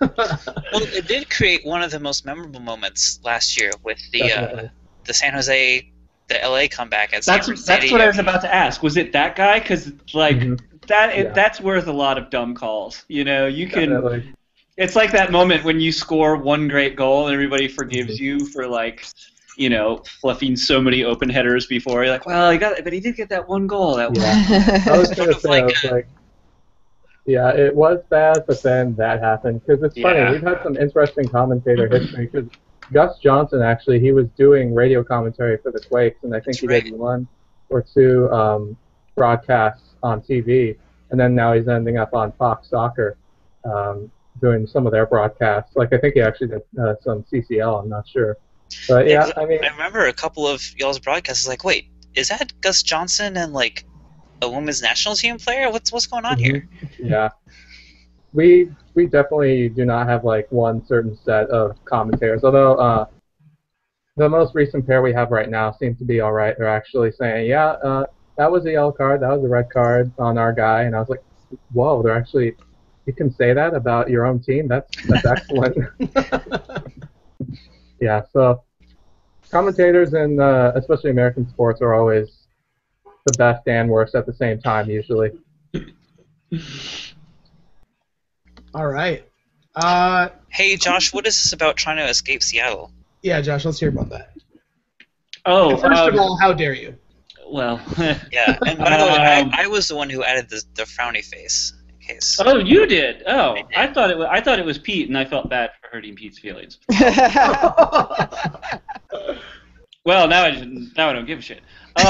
Well, it did create one of the most memorable moments last year with the San Jose, the LA comeback at Sanford Stadium. That's what I was about to ask. Was it that guy? Because like that's worth a lot of dumb calls. You know, you can. Definitely. It's like that moment when you score one great goal and everybody forgives you for like, you know, fluffing so many open headers before. You're like, well, but he did get that one goal. That I was gonna say, yeah, it was bad, but then that happened because it's funny. We've had some interesting commentator history because Gus Johnson actually he was doing radio commentary for the Quakes, and I think he did 1 or 2 broadcasts on TV, and then now he's ending up on Fox Soccer. Doing some of their broadcasts. Like, I think he actually did some CCL, I'm not sure. But, yeah, I mean... I remember a couple of y'all's broadcasts, like, wait, is that Gus Johnson and, like, a women's national team player? What's going on here? Yeah. We definitely do not have, like, one certain set of commentators, although the most recent pair we have right now seem to be all right. They're actually saying, that was a yellow card, that was a red card on our guy, and I was like, whoa, they're actually... You can say that about your own team. That's excellent. Yeah. So commentators in especially American sports are always the best and worst at the same time, usually. All right. Hey, Josh, what is this about trying to escape Seattle? Yeah, Josh, let's hear about that. Oh, and first of all, how dare you? Well. Yeah, and by the way, I was the one who added the frowny face. Case. Oh, you did. Oh, I thought it was Pete, and I felt bad for hurting Pete's feelings. Well, now I don't give a shit. No,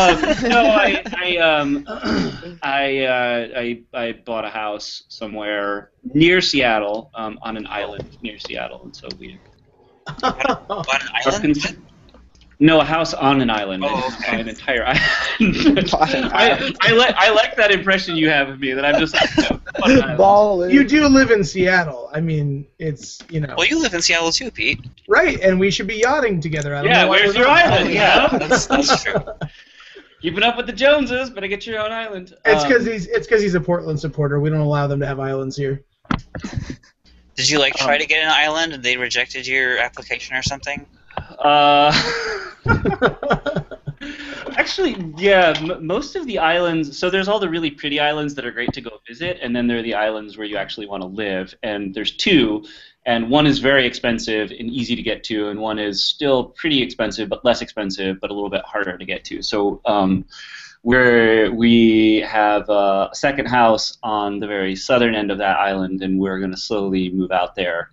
I bought a house somewhere near Seattle, on an island near Seattle, and so we. On an island? No, a house on an island. Oh, okay. An entire island. I like that impression you have of me, that I'm just like, You do live in Seattle. I mean, it's, you know. Well, you live in Seattle too, Pete. Right, and we should be yachting together. I don't know where's your island? Yeah, that's true. Keeping up with the Joneses, better get your own island. It's because he's a Portland supporter. We don't allow them to have islands here. Did you try to get an island and they rejected your application or something? Actually, yeah, most of the islands, so there's all the really pretty islands that are great to go visit, and then there are the islands where you actually want to live, and there's 2, and one is very expensive and easy to get to, and one is still pretty expensive but less expensive but a little bit harder to get to. So we have a second house on the very southern end of that island, and we're going to slowly move out there.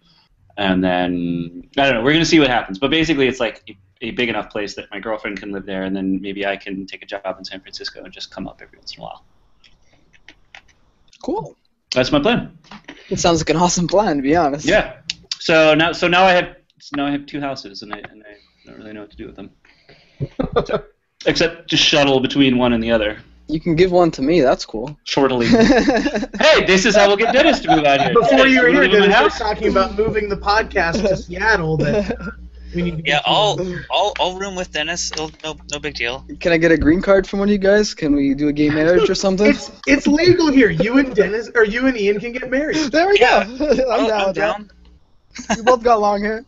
And then, I don't know, we're going to see what happens. But basically, it's like a big enough place that my girlfriend can live there, and then maybe I can take a job in San Francisco and just come up every once in a while. Cool. That's my plan. It sounds like an awesome plan, to be honest. Yeah. So now I have 2 houses, and I don't really know what to do with them. Except just shuttle between one and the other. You can give one to me. That's cool. Shortly. Hey, this is how we'll get Dennis to move out here. Before you were here, Dennis was talking about moving the podcast to Seattle. That we need to. Yeah, I'll room with Dennis. No big deal. Can I get a green card from one of you guys? Can we do a gay marriage or something? It's legal here. You and Dennis, or you and Ian, can get married. There we go. I'm down. We both got long hair.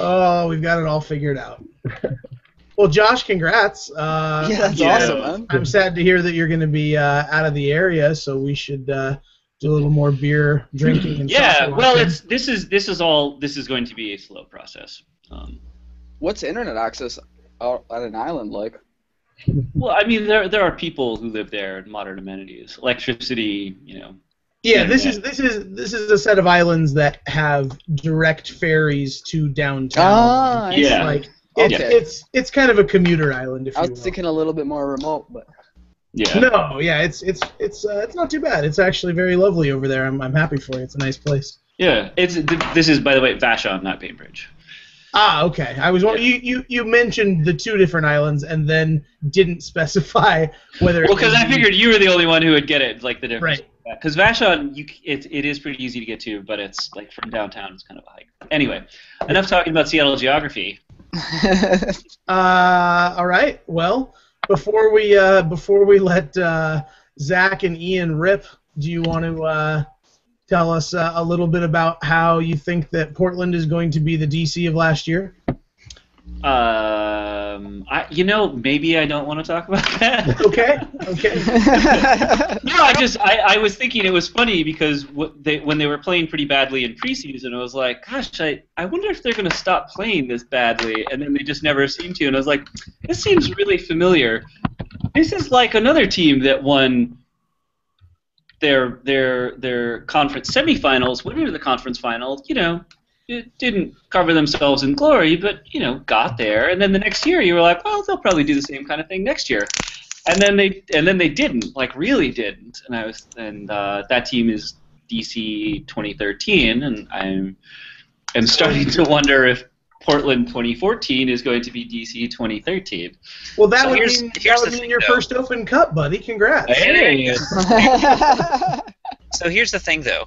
Oh, we've got it all figured out. Well, Josh, congrats. That's awesome, man. I'm sad to hear that you're going to be out of the area, so we should do a little more beer drinking. And well, this is going to be a slow process. What's internet access at an island like? Well, I mean, there are people who live there and modern amenities, electricity, Yeah, this is a set of islands that have direct ferries to downtown. Yeah. It's kind of a commuter island, if you will. I was thinking a little bit more remote, but yeah. No, yeah, it's not too bad. It's actually very lovely over there. I'm happy for you. It's a nice place. Yeah, this is, by the way, Vashon, not Bainbridge. Ah, okay. I was you mentioned the two different islands and then didn't specify whether. Well, because I figured you were the only one who would get it, like the difference. Right. Because Vashon, it is pretty easy to get to, but it's like from downtown, it's kind of a hike. Anyway, enough talking about Seattle geography. All right. Well, before we let Zach and Ian rip, do you want to tell us a little bit about how you think that Portland is going to be the DC of last year? Maybe I don't want to talk about that. Okay. No, I was thinking it was funny because when they were playing pretty badly in preseason, I was like, gosh, I wonder if they're going to stop playing this badly, and then they just never seem to, and I was like, this seems really familiar. This is like another team that won their conference semifinals, went into the conference final, it didn't cover themselves in glory, but got there. And then the next year, you were like, well, they'll probably do the same kind of thing next year. And then they didn't, like really didn't. And that team is DC 2013, and I'm starting to wonder if Portland 2014 is going to be DC 2013. Well, that would mean your first Open Cup, buddy. Congrats. Hey. So here's the thing, though.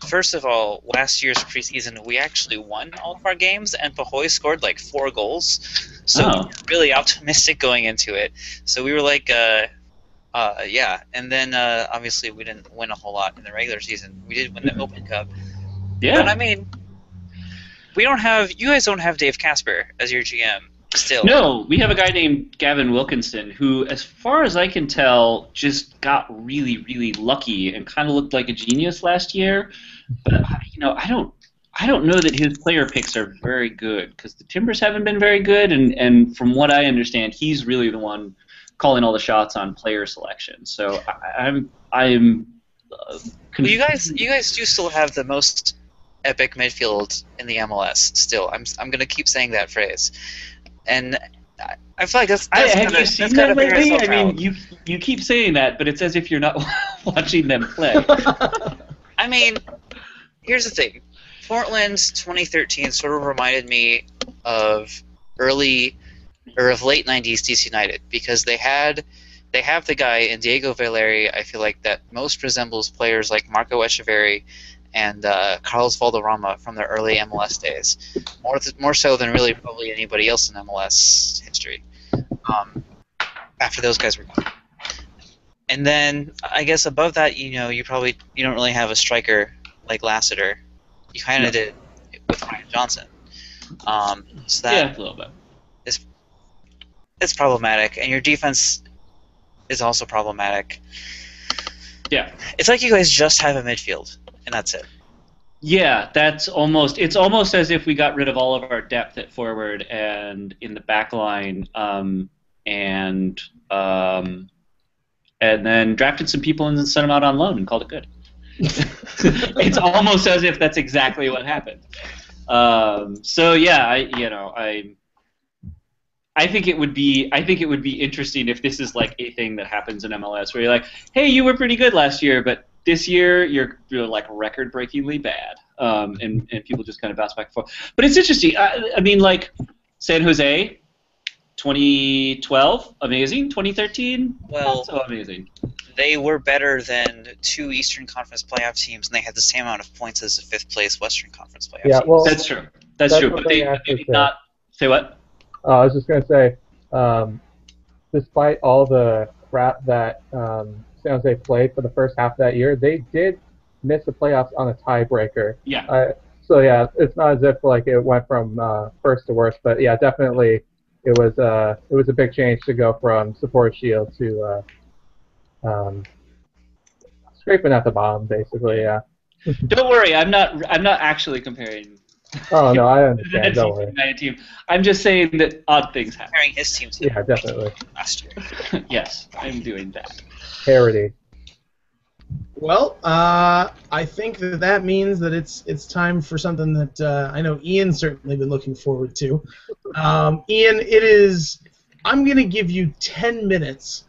First of all, last year's preseason, we actually won all of our games, and Pahoy scored like 4 goals. So we were really optimistic going into it. So we were like, yeah. And then, obviously, we didn't win a whole lot in the regular season. We did win the Open Cup. Yeah. But, I mean, you guys don't have Dave Casper as your GM still. No, we have a guy named Gavin Wilkinson who, as far as I can tell, just got really, really lucky and kind of looked like a genius last year. But I don't know that his player picks are very good because the Timbers haven't been very good, and from what I understand, he's really the one calling all the shots on player selection. So I'm. Well, you guys do still have the most epic midfield in the MLS. Still, I'm gonna keep saying that phrase. And I feel like that's have you seen that lately? I mean, you keep saying that, but it's as if you're not watching them play. I mean, here's the thing. Portland's 2013 sort of reminded me of late 90s DC United because they have the guy in Diego Valeri, I feel like, that most resembles players like Marco Echeverri and Carlos Valderrama from their early MLS days, more so than really probably anybody else in MLS history. After those guys were gone, and then I guess above that, you don't really have a striker like Lassiter. You kind of did with Ryan Johnson. So that a little bit. It's problematic, and your defense is also problematic. Yeah, it's like you guys just have a midfield. And that's it. Yeah, it's almost as if we got rid of all of our depth at forward and in the back line, and then drafted some people and then sent them out on loan and called it good. It's almost as if that's exactly what happened. So yeah, I think it would be interesting if this is like a thing that happens in MLS where you're like, hey, you were pretty good last year, but this year you're like record-breakingly bad, and people just kind of bounce back and forth. But it's interesting. I mean, like San Jose, 2012, amazing. 2013, not so amazing. They were better than 2 Eastern Conference playoff teams, and they had the same amount of points as a 5th place Western Conference playoff team. Well, that's true. That's true. But they did not say what? I was just going to say, despite all the crap that San Jose played for the first half of that year, they did miss the playoffs on a tiebreaker. Yeah. So yeah, it's not as if like it went from first to worst, but yeah, definitely it was a big change to go from support shield to scraping at the bottom, basically. Yeah. Don't worry, I'm not actually comparing. Oh no, I understand. Don't worry. Team. I'm just saying that odd things happen. Comparing his team to yeah, definitely. Last year. Yes, I'm doing that. Parody. Well, I think that means that it's time for something that I know Ian's certainly been looking forward to. Ian, I'm going to give you 10 minutes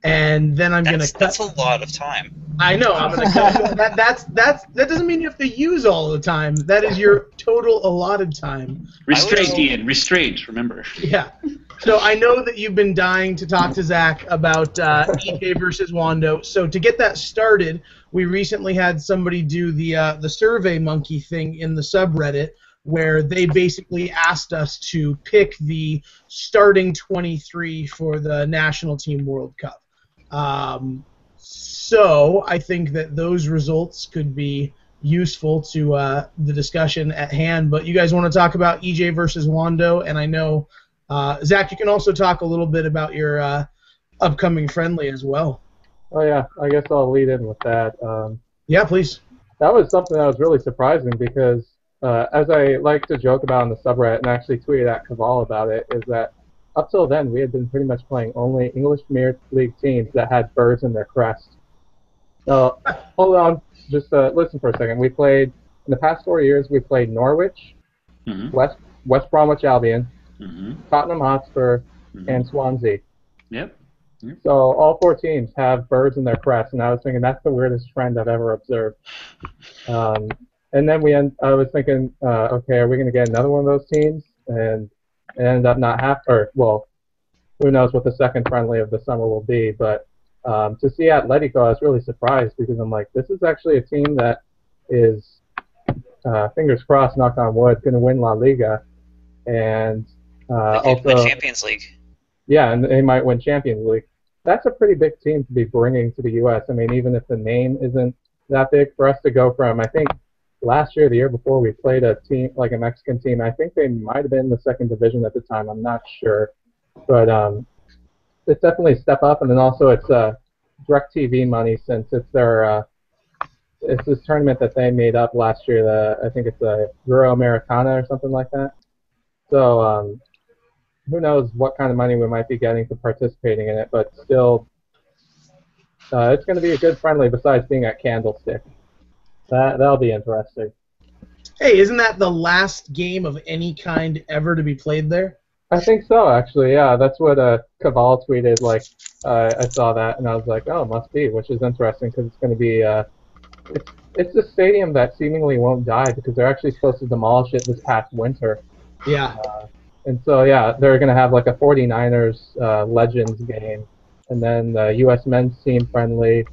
and then I'm going to cut. That's a lot of time. I know. I'm going to cut. That doesn't mean you have to use all the time. That is your total allotted time. Restraint, Ian. Restraint. Remember. Yeah. So I know that you've been dying to talk to Zach about EJ versus Wando. So to get that started, we recently had somebody do the Survey Monkey thing in the subreddit, where they basically asked us to pick the starting 23 for the National Team World Cup. So I think that those results could be useful to the discussion at hand. But you guys want to talk about EJ versus Wando, and I know, Zach, you can also talk a little bit about your upcoming friendly as well. Oh, yeah. I guess I'll lead in with that. Yeah, please. That was something that was really surprising because, as I like to joke about in the subreddit and actually tweeted at Caval about it, is that up till then we had been pretty much playing only English Premier League teams that had birds in their crest. So, hold on. Just listen for a second. We played, in the past 4 years, we played Norwich, West Bromwich Albion, Tottenham Hotspur, and Swansea. Yep. So all 4 teams have birds in their crest, and I was thinking that's the weirdest trend I've ever observed. And then I was thinking, okay, are we going to get another one of those teams? And it ended up not who knows what the second friendly of the summer will be. But to see Atletico, I was really surprised because I'm like, this is actually a team that is, fingers crossed, knock on wood, going to win La Liga. And also win Champions League. Yeah, and they might win Champions League. That's a pretty big team to be bringing to the U.S. I mean, even if the name isn't that big, for us to go from, I think, last year, the year before, we played a team, like a Mexican team. I think they might have been in the second division at the time. I'm not sure. But it's definitely a step up, and then also it's DirecTV money since it's their it's this tournament that they made up last year. I think it's a Euro Americana or something like that. So who knows what kind of money we might be getting for participating in it, but still, it's going to be a good friendly besides being at Candlestick. That'll be interesting. Hey, isn't that the last game of any kind ever to be played there? I think so, actually, yeah. That's what Caval tweeted. Like, I saw that, and I was like, oh, must be, which is interesting because it's going to be, it's a stadium that seemingly won't die because they're actually supposed to demolish it this past winter. Yeah. And so, yeah, they're going to have like a 49ers Legends game, and then the U.S. men's team friendly,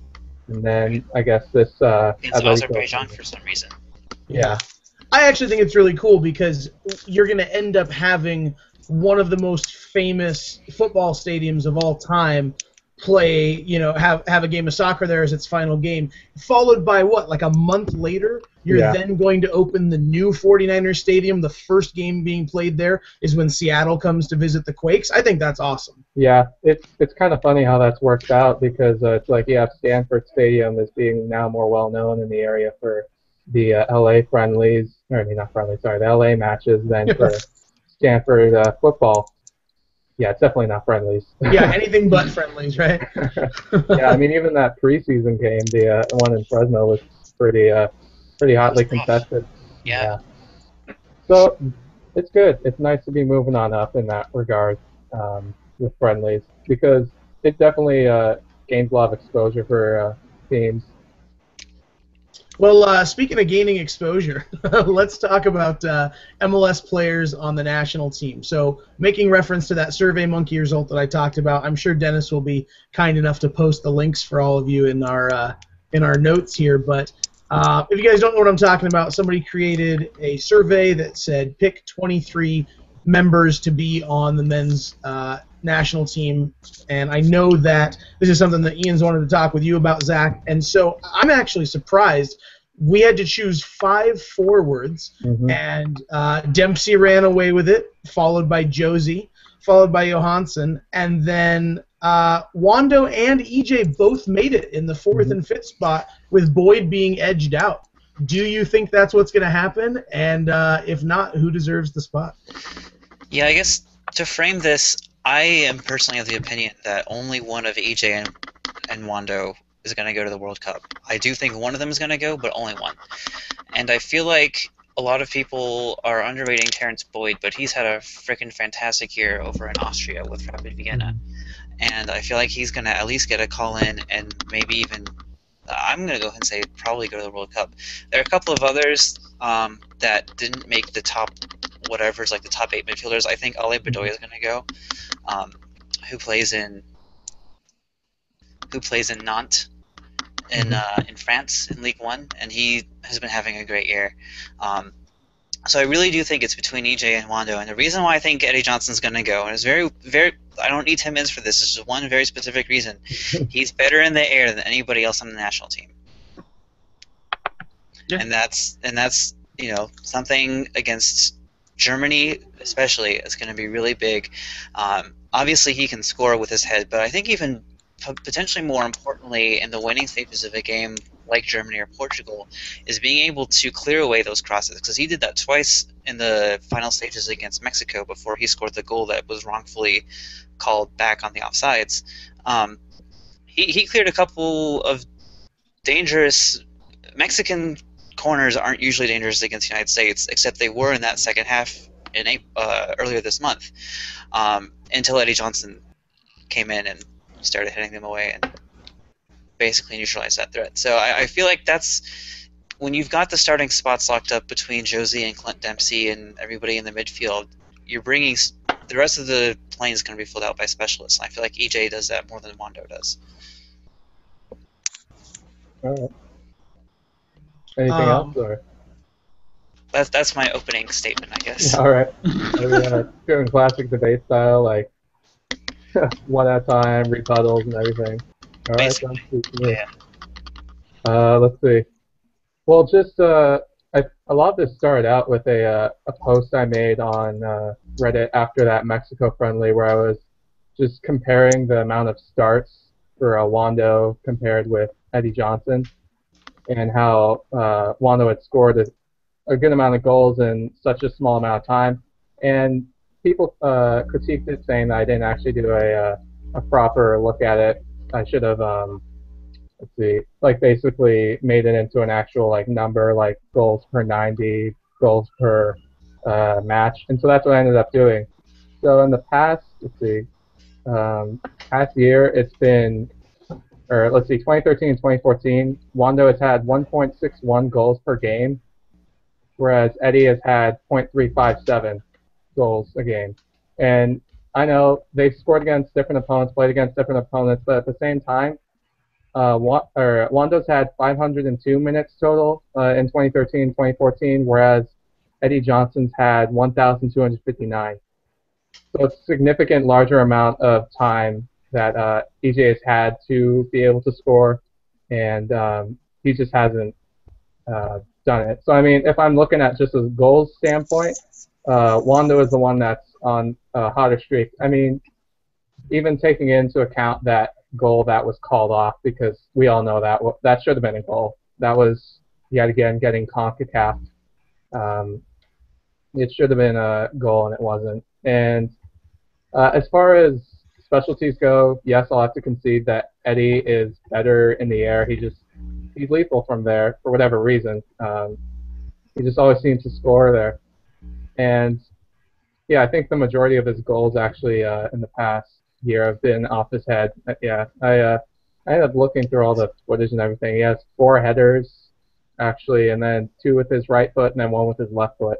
and then I guess this... It's Azerbaijan for some reason. Yeah. I actually think it's really cool because you're going to end up having one of the most famous football stadiums of all time play, have a game of soccer there as its final game, followed by what, like a month later, you're then going to open the new 49ers stadium. The first game being played there is when Seattle comes to visit the Quakes. I think that's awesome. Yeah, it's kind of funny how that's worked out because it's like you have Stanford Stadium as being now more well known in the area for the LA friendlies, the LA matches than for Stanford football. Yeah, it's definitely not friendlies. Yeah, anything but friendlies, right? Yeah, I mean, even that preseason game, the one in Fresno, was pretty hotly contested. Yeah. So it's good. It's nice to be moving on up in that regard with friendlies because it definitely gains a lot of exposure for teams. Well, speaking of gaining exposure, let's talk about MLS players on the national team. So, making reference to that Survey Monkey result that I talked about, I'm sure Dennis will be kind enough to post the links for all of you in our notes here. But if you guys don't know what I'm talking about, somebody created a survey that said pick 23 members to be on the men's national team, and I know that this is something that Ian's wanted to talk with you about, Zach, and so I'm actually surprised. We had to choose 5 forwards, and Dempsey ran away with it, followed by Josie, followed by Johansson, and then Wando and EJ both made it in the 4th and 5th spot, with Boyd being edged out. Do you think that's what's going to happen? And if not, who deserves the spot? Yeah, I guess to frame this, I am personally of the opinion that only one of EJ and Wando is going to go to the World Cup. I do think one of them is going to go, but only one. And I feel like a lot of people are underrating Terrence Boyd, but he's had a freaking fantastic year over in Austria with Rapid Vienna. and I feel like he's going to at least get a call in, and maybe even I'm going to go ahead and say probably go to the World Cup. There are a couple of others that didn't make the top whatever's like the top 8 midfielders. I think Ale Bedoya is going to go, who plays in Nantes in France in Ligue 1, and he has been having a great year. So I really do think it's between EJ and Wando, and the reason why I think Eddie Johnson's going to go, and it's very, very, I don't need 10 minutes for this, it's just one very specific reason. He's better in the air than anybody else on the national team. Yeah. And that's something against Germany especially is going to be really big. Obviously he can score with his head, but I think even potentially more importantly in the winning stages of a game like Germany or Portugal is being able to clear away those crosses, because he did that twice in the final stages against Mexico before he scored the goal that was wrongfully called back on the offsides. He cleared a couple of dangerous Mexican corners aren't usually dangerous against the United States, except they were in that second half in earlier this month, until Eddie Johnson came in and started hitting them away and basically neutralized that threat. So I feel like that's when you've got the starting spots locked up between Josie and Clint Dempsey and everybody in the midfield, you're bringing the rest of the plane is going to be filled out by specialists. I feel like EJ does that more than Wando does. All right. Anything else? Or? That's my opening statement, I guess. All right. Doing classic debate style, like one at a time, rebuttals and everything. All right. Yeah. Let's see. Well, just a lot of this started out with a post I made on Reddit after that Mexico friendly, where I was just comparing the amount of starts for Wando compared with Eddie Johnson, and how Wando had scored a good amount of goals in such a small amount of time. And people critiqued it, saying that I didn't actually do a proper look at it. I should have, let's see, like basically made it into an actual like number, like goals per 90, goals per match. And so that's what I ended up doing. So in the past, let's see, past year, it's been, or let's see, 2013 and 2014, Wando has had 1.61 goals per game, whereas Eddie has had 0.357 goals a game. And I know they've scored against different opponents, played against different opponents, but at the same time, Wando's had 502 minutes total in 2013 and 2014, whereas Eddie Johnson's had 1,259. So it's a significant larger amount of time that EJ has had to be able to score, and he just hasn't done it. So, I mean, if I'm looking at just a goals standpoint, Wando is the one that's on a hotter streak. I mean, even taking into account that goal that was called off, because we all know that should have been a goal. That was, yet again, getting CONCACAF. It should have been a goal, and it wasn't. And as far as specialties go, yes, I'll have to concede that Eddie is better in the air. He's lethal from there for whatever reason. He just always seems to score there. And yeah, I think the majority of his goals actually in the past year have been off his head. Yeah, I ended up looking through all the footage and everything. He has 4 headers actually, and then 2 with his right foot, and then 1 with his left foot.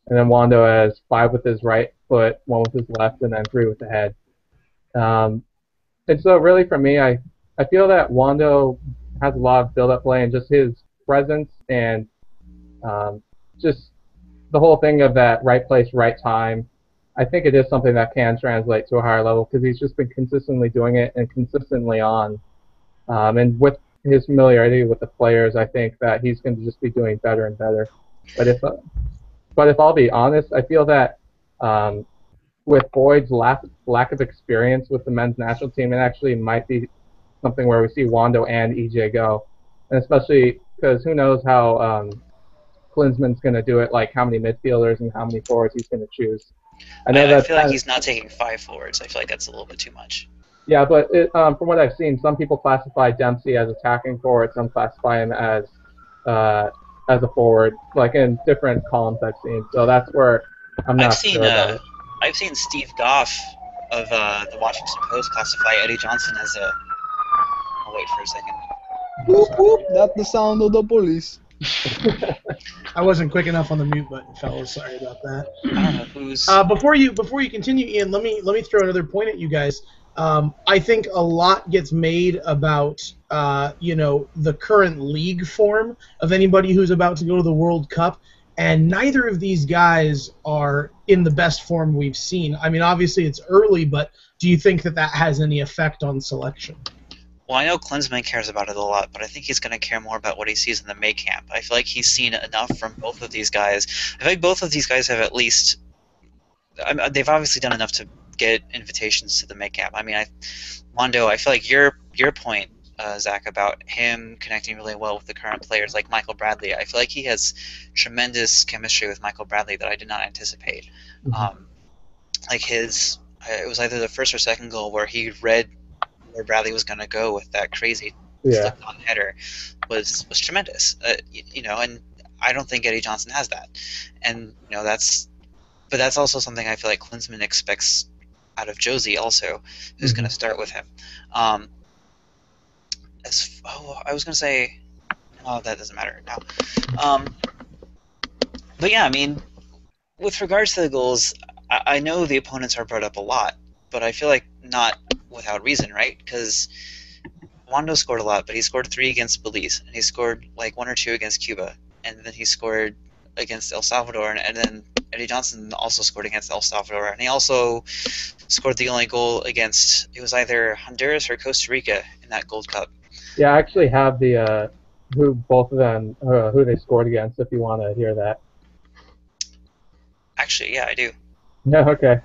And then Wando has 5 with his right foot, 1 with his left, and then 3 with the head. And so really for me, I feel that Wando has a lot of build-up play, and just his presence and just the whole thing of that right place, right time, I think it is something that can translate to a higher level, because he's just been consistently doing it and consistently on. And with his familiarity with the players, I think that he's going to just be doing better and better. But if I'll be honest, I feel that with Boyd's lack of experience with the men's national team, it actually might be something where we see Wando and EJ go. And especially because who knows how Klinsmann's going to do it, like how many midfielders and how many forwards he's going to choose. I feel like he's not taking 5 forwards. I feel like that's a little bit too much. Yeah, but from what I've seen, some people classify Dempsey as attacking forward, some classify him as a forward, like in different columns I've seen. So that's where I'm not sure about it. I've seen Steve Goff of the Washington Post classify Eddie Johnson as a. I'll wait for a second. Whoop, whoop, that's the sound of the police. I wasn't quick enough on the mute button, fellas. Sorry about that. I don't know who's. Before you continue, Ian, let me throw another point at you guys. I think a lot gets made about the current league form of anybody who's about to go to the World Cup, and neither of these guys are in the best form we've seen. I mean, obviously it's early, but do you think that has any effect on selection? Well, I know Klinsmann cares about it a lot, but I think he's going to care more about what he sees in the May camp. I feel like he's seen enough from both of these guys. I feel like both of these guys have at least they've obviously done enough to get invitations to the May camp. I mean, Wando, I feel like your point, Zach, about him connecting really well with the current players like Michael Bradley. I feel like he has tremendous chemistry with Michael Bradley that I did not anticipate. Mm-hmm. It was either the first or second goal where he read where Bradley was going to go with that crazy flick-on header was tremendous. And I don't think Eddie Johnson has that. And that's also something I feel like Klinsmann expects out of Josie also, who's going to start with him. I was going to say, that doesn't matter now. But yeah, I mean, with regards to the goals, I know the opponents are brought up a lot, but I feel like not without reason, right? Because Wando scored a lot, but he scored 3 against Belize, and he scored like 1 or 2 against Cuba, and then he scored against El Salvador, and then Eddie Johnson also scored against El Salvador, and he also scored the only goal against, it was either Honduras or Costa Rica in that Gold Cup. Yeah, I actually have the who they scored against if you want to hear that. Actually, yeah, I do. Yeah, okay.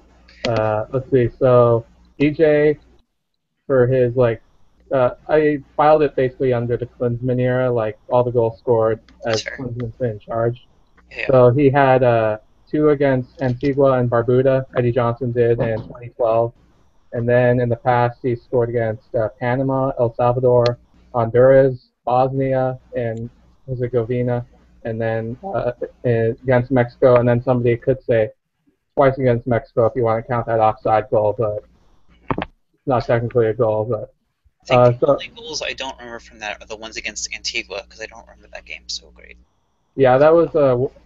Let's see. So EJ, for his I filed it basically under the Klinsmann era, like all the goals scored as Klinsmann's been in charge. Yeah. So he had 2 against Antigua and Barbuda, Eddie Johnson did in 2012. And then in the past, he scored against Panama, El Salvador, Honduras, Bosnia, and Herzegovina, and then against Mexico. And then somebody could say twice against Mexico if you want to count that offside goal, but it's not technically a goal. But I think the only goals I don't remember from that are the ones against Antigua, because I don't remember that game so great. Yeah, that was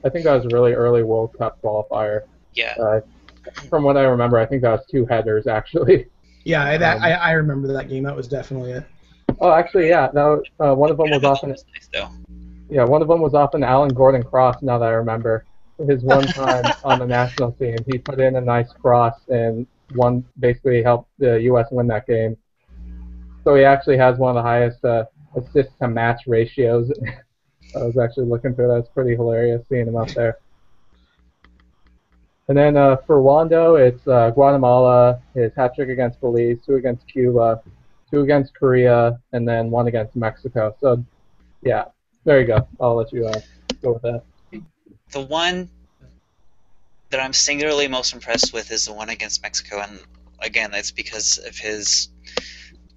I think that was a really early World Cup qualifier. Yeah. From what I remember, I think that was 2 headers actually. Yeah, I remember that game. That was definitely it. Oh, actually, yeah. No, one of them was off. Nice, though. Yeah, one of them was off an Alan Gordon cross. Now that I remember, his one time on the national team, he put in a nice cross and basically helped the U.S. win that game. So he actually has one of the highest assist to match ratios. I was actually looking through that. It's pretty hilarious seeing him up there. And then for Wando, it's Guatemala, his hat trick against Belize, 2 against Cuba, 2 against Korea, and then 1 against Mexico. So, yeah, there you go. I'll let you go with that. The one that I'm singularly most impressed with is the one against Mexico, and again, that's because of his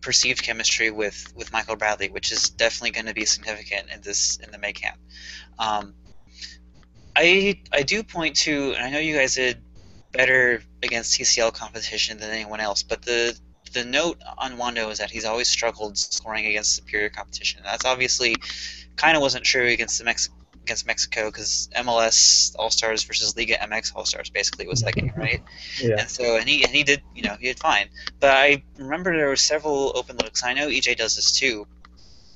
perceived chemistry with Michael Bradley, which is definitely going to be significant in the May camp. I do point to, and I know you guys did better against TCL competition than anyone else, but the note on Wando is that he's always struggled scoring against superior competition. That's obviously kind of wasn't true against Mexico, because MLS All-Stars versus Liga MX All-Stars basically was that game, right? Yeah. And so he did fine. But I remember there were several open looks. I know EJ does this too,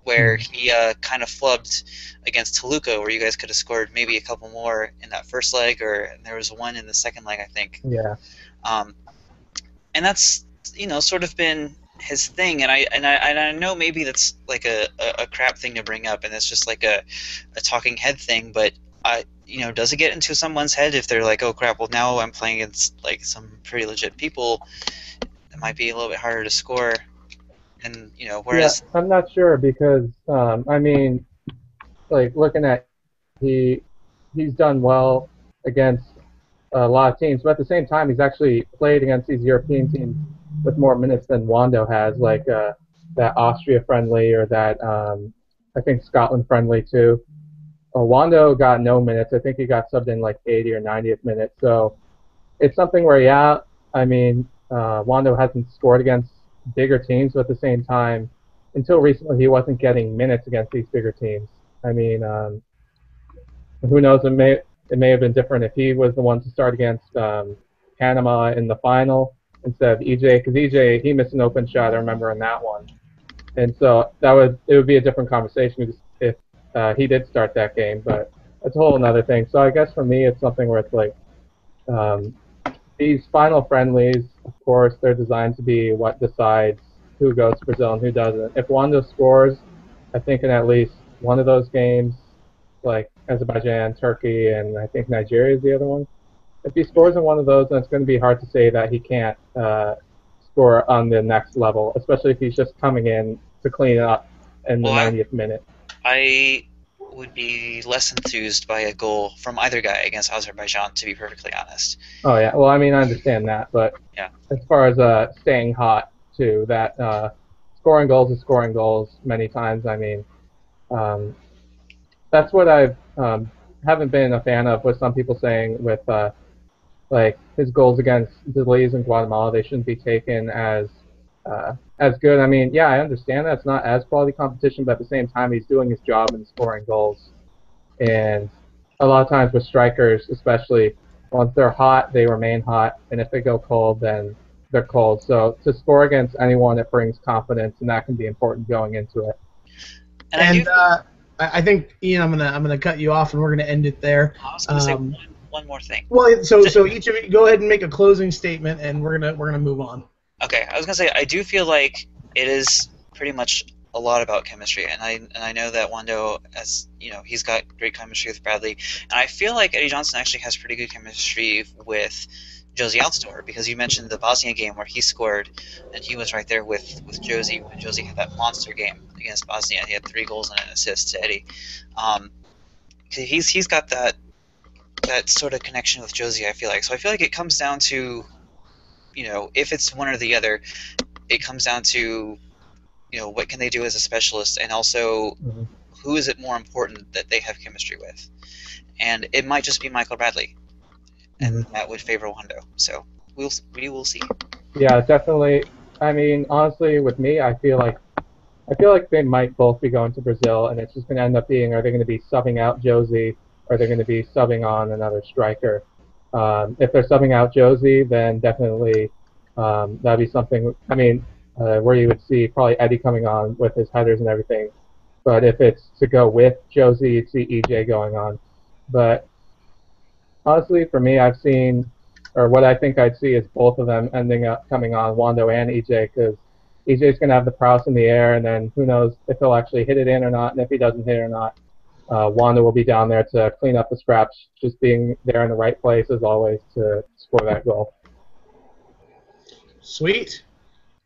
where he kind of flubbed against Toluca, where you guys could have scored maybe a couple more in that first leg, or there was one in the second leg, I think. Yeah. And that's sort of been his thing, and I know maybe that's like a crap thing to bring up, and it's just like a talking head thing, but does it get into someone's head if they're like, oh crap, well now I'm playing against like some pretty legit people, it might be a little bit harder to score, and whereas I'm not sure because I mean, like looking at he's done well against a lot of teams, but at the same time he's actually played against these European teams with more minutes than Wando has, like that Austria friendly or that I think Scotland friendly too. Wando got no minutes. I think he got subbed in like 80 or 90th minute. So it's something where, yeah, I mean, Wando hasn't scored against bigger teams, but at the same time, until recently, he wasn't getting minutes against these bigger teams. I mean, who knows? It may have been different if he was the one to start against Panama in the final instead of EJ, because EJ he missed an open shot. I remember in that one, and so it would be a different conversation if he did start that game. But that's a whole other thing. So I guess for me, it's something where it's like these final friendlies. Of course, they're designed to be what decides who goes to Brazil and who doesn't. If Wando scores, I think in at least one of those games, like Azerbaijan, Turkey, and I think Nigeria is the other one. If he scores in one of those, then it's going to be hard to say that he can't score on the next level, especially if he's just coming in to clean it up in the 90th minute. I would be less enthused by a goal from either guy against Azerbaijan, to be perfectly honest. Oh, yeah. Well, I mean, I understand that, but as far as staying hot, too, that scoring goals is scoring goals many times. I mean, that's what I haven't been a fan of, with some people saying with like his goals against Belize and Guatemala, they shouldn't be taken as good. I mean, yeah, I understand that it's not as quality competition, but at the same time, he's doing his job and scoring goals. And a lot of times with strikers, especially, once they're hot, they remain hot, and if they go cold, then they're cold. So to score against anyone, it brings confidence, and that can be important going into it. And I think, Ian, I'm gonna cut you off, and we're gonna end it there. I was gonna say one more thing. Well, so each of you go ahead and make a closing statement, and we're gonna move on. Okay, I was gonna say I do feel like it is pretty much a lot about chemistry, and I know that Wando, as you know, he's got great chemistry with Bradley, and I feel like Eddie Johnson actually has pretty good chemistry with Josie Altidore, because you mentioned the Bosnia game where he scored, and he was right there with Josie when Josie had that monster game against Bosnia. He had 3 goals and an assist to Eddie. He's got that sort of connection with Josie, I feel like. So I feel like it comes down to, you know, if it's one or the other, it comes down to, you know, what can they do as a specialist, and also who is it more important that they have chemistry with. And it might just be Michael Bradley, and that would favor Wando. So we will see. Yeah, definitely. I mean, honestly, with me, I feel like they might both be going to Brazil, and it's just going to end up being, are they going to be subbing out Josie, or are they going to be subbing on another striker? If they're subbing out Josie, then definitely that'd be something. I mean, where you would see probably Eddie coming on with his headers and everything. But if it's to go with Josie, you'd see EJ going on. But honestly, for me, I've seen, or what I think I'd see is both of them ending up coming on, Wando and EJ, because EJ's going to have the prowess in the air, and then who knows if he'll actually hit it in or not, and if he doesn't hit it or not, Wando will be down there to clean up the scraps, just being there in the right place as always to score that goal. Sweet.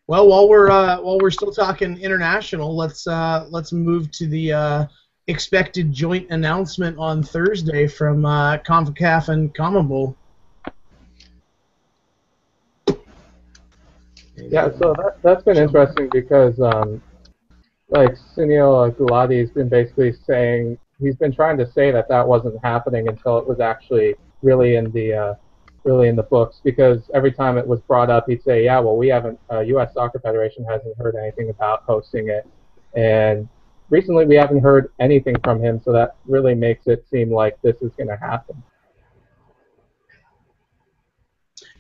Well, while we're still talking international, let's move to the expected joint announcement on Thursday from CONCACAF and CONMEBOL. Yeah, so that's been interesting because like Sunil Gulati has been basically saying, he's been trying to say that wasn't happening until it was actually really in the books, because every time it was brought up, he'd say, yeah, well, we haven't, U.S. Soccer Federation hasn't heard anything about hosting it, and recently we haven't heard anything from him, so that really makes it seem like this is going to happen.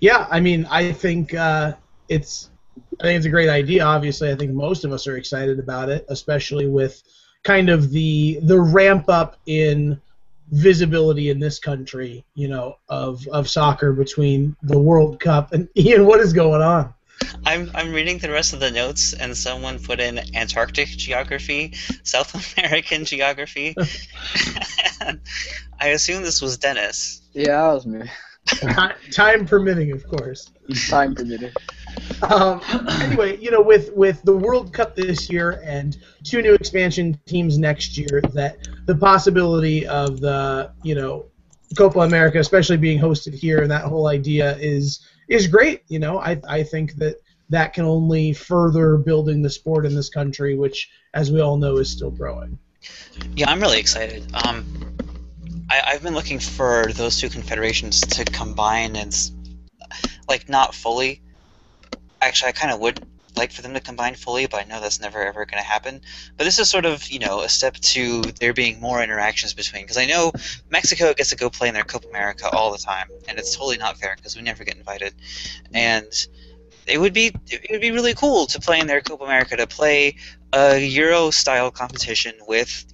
Yeah, I mean, I think it's a great idea. Obviously, I think most of us are excited about it, especially with kind of the ramp up in visibility in this country, you know, of soccer between the World Cup and Ian. What is going on? I'm reading the rest of the notes, and someone put in Antarctic geography, South American geography. I assume this was Dennis. Yeah, that was me. Time permitting, of course. Time permitting. Anyway, you know, with the World Cup this year and 2 new expansion teams next year, that the possibility of the, you know, Copa America, especially being hosted here, and that whole idea is great. You know, I think that can only further building the sport in this country, which, as we all know, is still growing. Yeah, I'm really excited. I've been looking for those 2 confederations to combine, and like not fully, Actually, I kind of would like for them to combine fully, but I know that's never ever going to happen. But this is sort of, a step to there being more interactions between, because I know Mexico gets to go play in their Copa America all the time, and it's totally not fair because we never get invited. And it would be really cool to play in their Copa America, to play a Euro style competition with,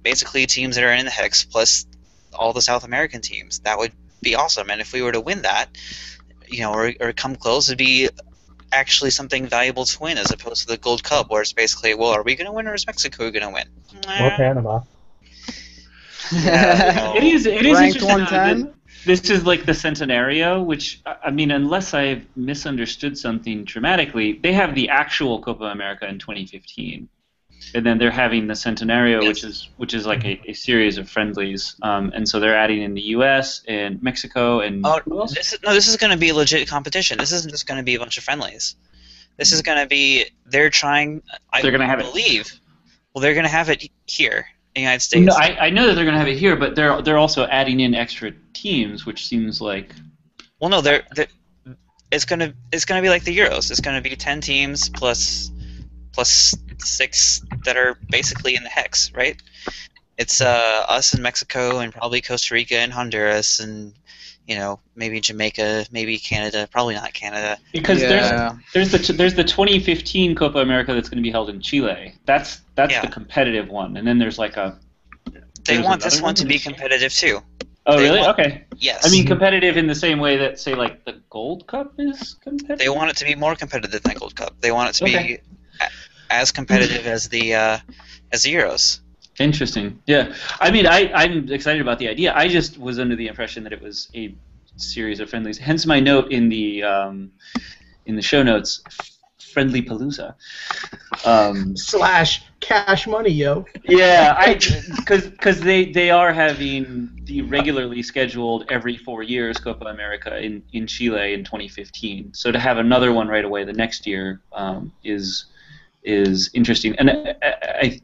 basically teams that are in the Hex plus all the South American teams. That would be awesome. And if we were to win that, or come close, it'd be actually something valuable to win, as opposed to the Gold Cup, where it's basically, well, are we going to win or is Mexico going to win? Or Panama. Yeah, It is Ranked interesting. 110? This is like the Centenario, which, I mean, unless I've misunderstood something dramatically, they have the actual Copa America in 2015. And then they're having the Centenario, Yes. which is like a series of friendlies, and so they're adding in the U.S. and Mexico and who else? This is going to be a legit competition. This isn't just going to be a bunch of friendlies. This is going to be, they're trying, They're gonna have it. Well, they're going to have it here in the United States. No, I know that they're going to have it here, but they're also adding in extra teams, which seems like. Well, no, it's going to be like the Euros. It's going to be 10 teams plus 6 that are basically in the Hex, right? It's us and Mexico and probably Costa Rica and Honduras and maybe Jamaica, maybe Canada, probably not Canada. Because Yeah. there's the 2015 Copa America that's going to be held in Chile. That's Yeah. the competitive one, and then there's like a. They there's want this another one to be competitive too. Oh they really? want- Okay. Yes. I mean competitive in the same way that say like the Gold Cup is competitive. They want it to be more competitive than Gold Cup. They want it to Okay. be as competitive as the Euros. Interesting. Yeah. I mean, I'm excited about the idea. I just was under the impression that it was a series of friendlies. Hence my note in the show notes, Friendly Palooza. / cash money, yo. Yeah, because they are having the regularly scheduled every 4 years Copa America in Chile in 2015. So to have another one right away the next year is interesting. And I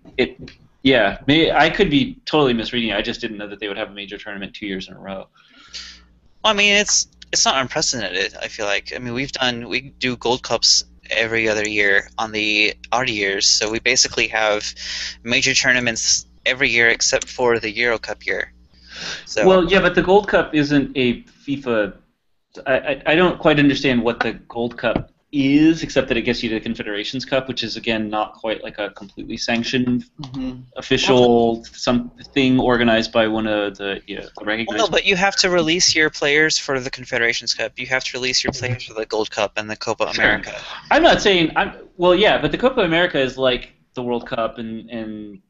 could be totally misreading it. I just didn't know that they would have a major tournament 2 years in a row. Well, I mean, it's not unprecedented. I feel like. I mean, we do Gold Cups every other year on the odd years, so we basically have major tournaments every year except for the Euro Cup year. So. Well, yeah, but the Gold Cup isn't a FIFA. I don't quite understand what the Gold Cup is, except that it gets you to the Confederations Cup, which is again not quite like a completely sanctioned official something organized by one of the recognized. Well, no, but you have to release your players for the Confederations Cup. You have to release your players for the Gold Cup and the Copa America. I'm not saying well, yeah, but the Copa America is like the World Cup and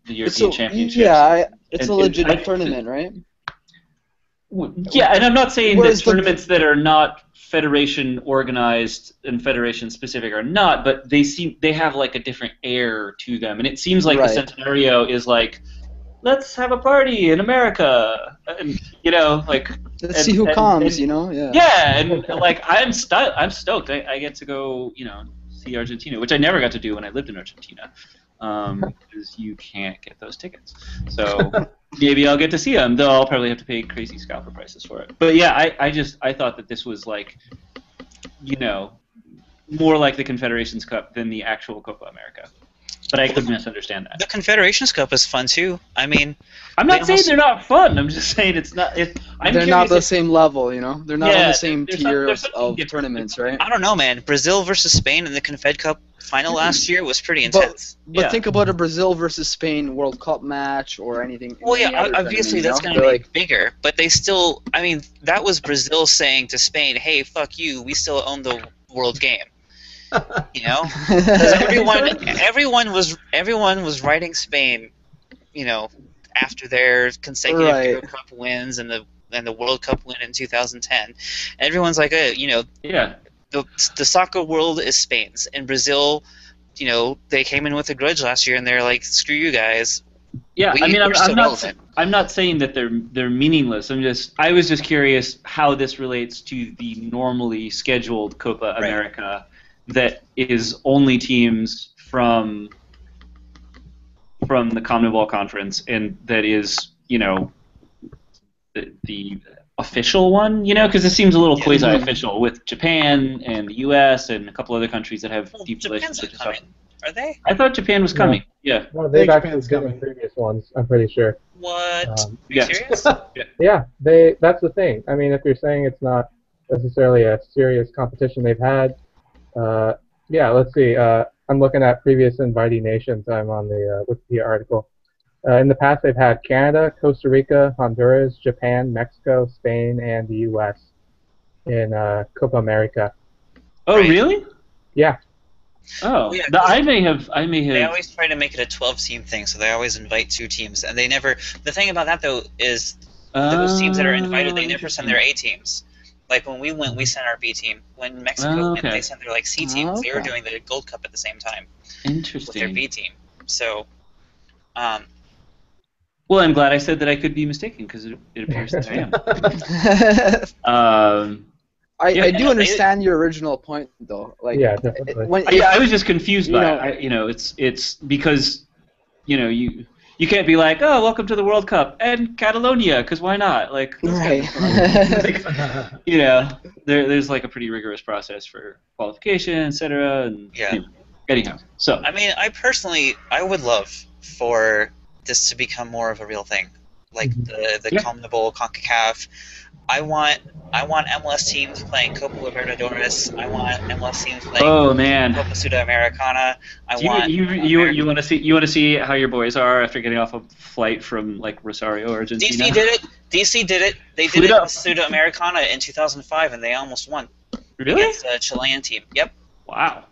the European Championships. Yeah, it's a And- legitimate tournament, right? Yeah, and I'm not saying Whereas that tournaments that are not federation organized and federation specific are not, but they have like a different air to them, and it seems like Right. the Centenario is like, let's have a party in America, and like. Let's see who comes, yeah. Yeah, and like I'm stoked. I get to go, see Argentina, which I never got to do when I lived in Argentina, because you can't get those tickets. So maybe I'll get to see them, though I'll probably have to pay crazy scalper prices for it. But yeah, I thought that this was like, more like the Confederations Cup than the actual Copa America. But I could misunderstand that. The Confederations Cup is fun too. I mean, I'm not saying they're not fun. I'm just saying it's not. They're not the same level, They're not on Yeah, the same there's tier something of different. tournaments, right? I don't know, man. Brazil versus Spain in the Confed Cup final last year was pretty intense. But Yeah. think about a Brazil versus Spain World Cup match or anything. Well, any yeah, other obviously that's tournament, going to They're be bigger, but they still. I mean, that was Brazil saying to Spain, "Hey, fuck you. We still own the world game." Because everyone was writing Spain, after their consecutive Right. Euro Cup wins and the World Cup win in 2010. And everyone's like, Yeah. the soccer world is Spain's. And Brazil, they came in with a grudge last year, and they're like, screw you guys. Yeah, We- I mean, we're still relevant. I'm not saying that they're meaningless. I was just curious how this relates to the normally scheduled Copa Right. America that is only teams from the CONMEBOL conference, and that is, the official one, because it seems a little quasi-official with Japan and the U.S. and a couple other countries that have deep relationships. Are they? I thought Japan was coming. Yeah. No, they've actually been in previous ones. I'm pretty sure. What? Are you serious? Yeah, that's the thing. I mean, if you're saying it's not necessarily a serious competition they've had, let's see. I'm looking at previous invitee nations. I'm on the Wikipedia article. In the past, they've had Canada, Costa Rica, Honduras, Japan, Mexico, Spain, and the U.S. in Copa America. Oh, really? Yeah. Oh, yeah, I may have. They always try to make it a 12-team thing, so they always invite 2 teams, and they never. The thing about that though is those teams that are invited, they never send their A teams. Like when we went, we sent our B team. When Mexico went, they sent their C team. They were doing the Gold Cup at the same time. Interesting. With their B team. So. Well, I'm glad I said that I could be mistaken because it appears that I am. I do understand your original point, though. Like, yeah, definitely. I was just confused by it. It's because, you can't be like, oh, welcome to the World Cup and Catalonia, because why not? Like, right. There's like a pretty rigorous process for qualification, etc. And anyhow, so I mean, I would love for this to become more of a real thing, like the CONMEBOL, CONCACAF. I want MLS teams playing Copa Libertadores. I want MLS teams playing Copa Sudamericana. You want to see how your boys are after getting off a flight from like Rosario, Argentina? DC did it. They did it with Sudamericana in 2005, and they almost won. Really? Against a Chilean team. Yep. Wow.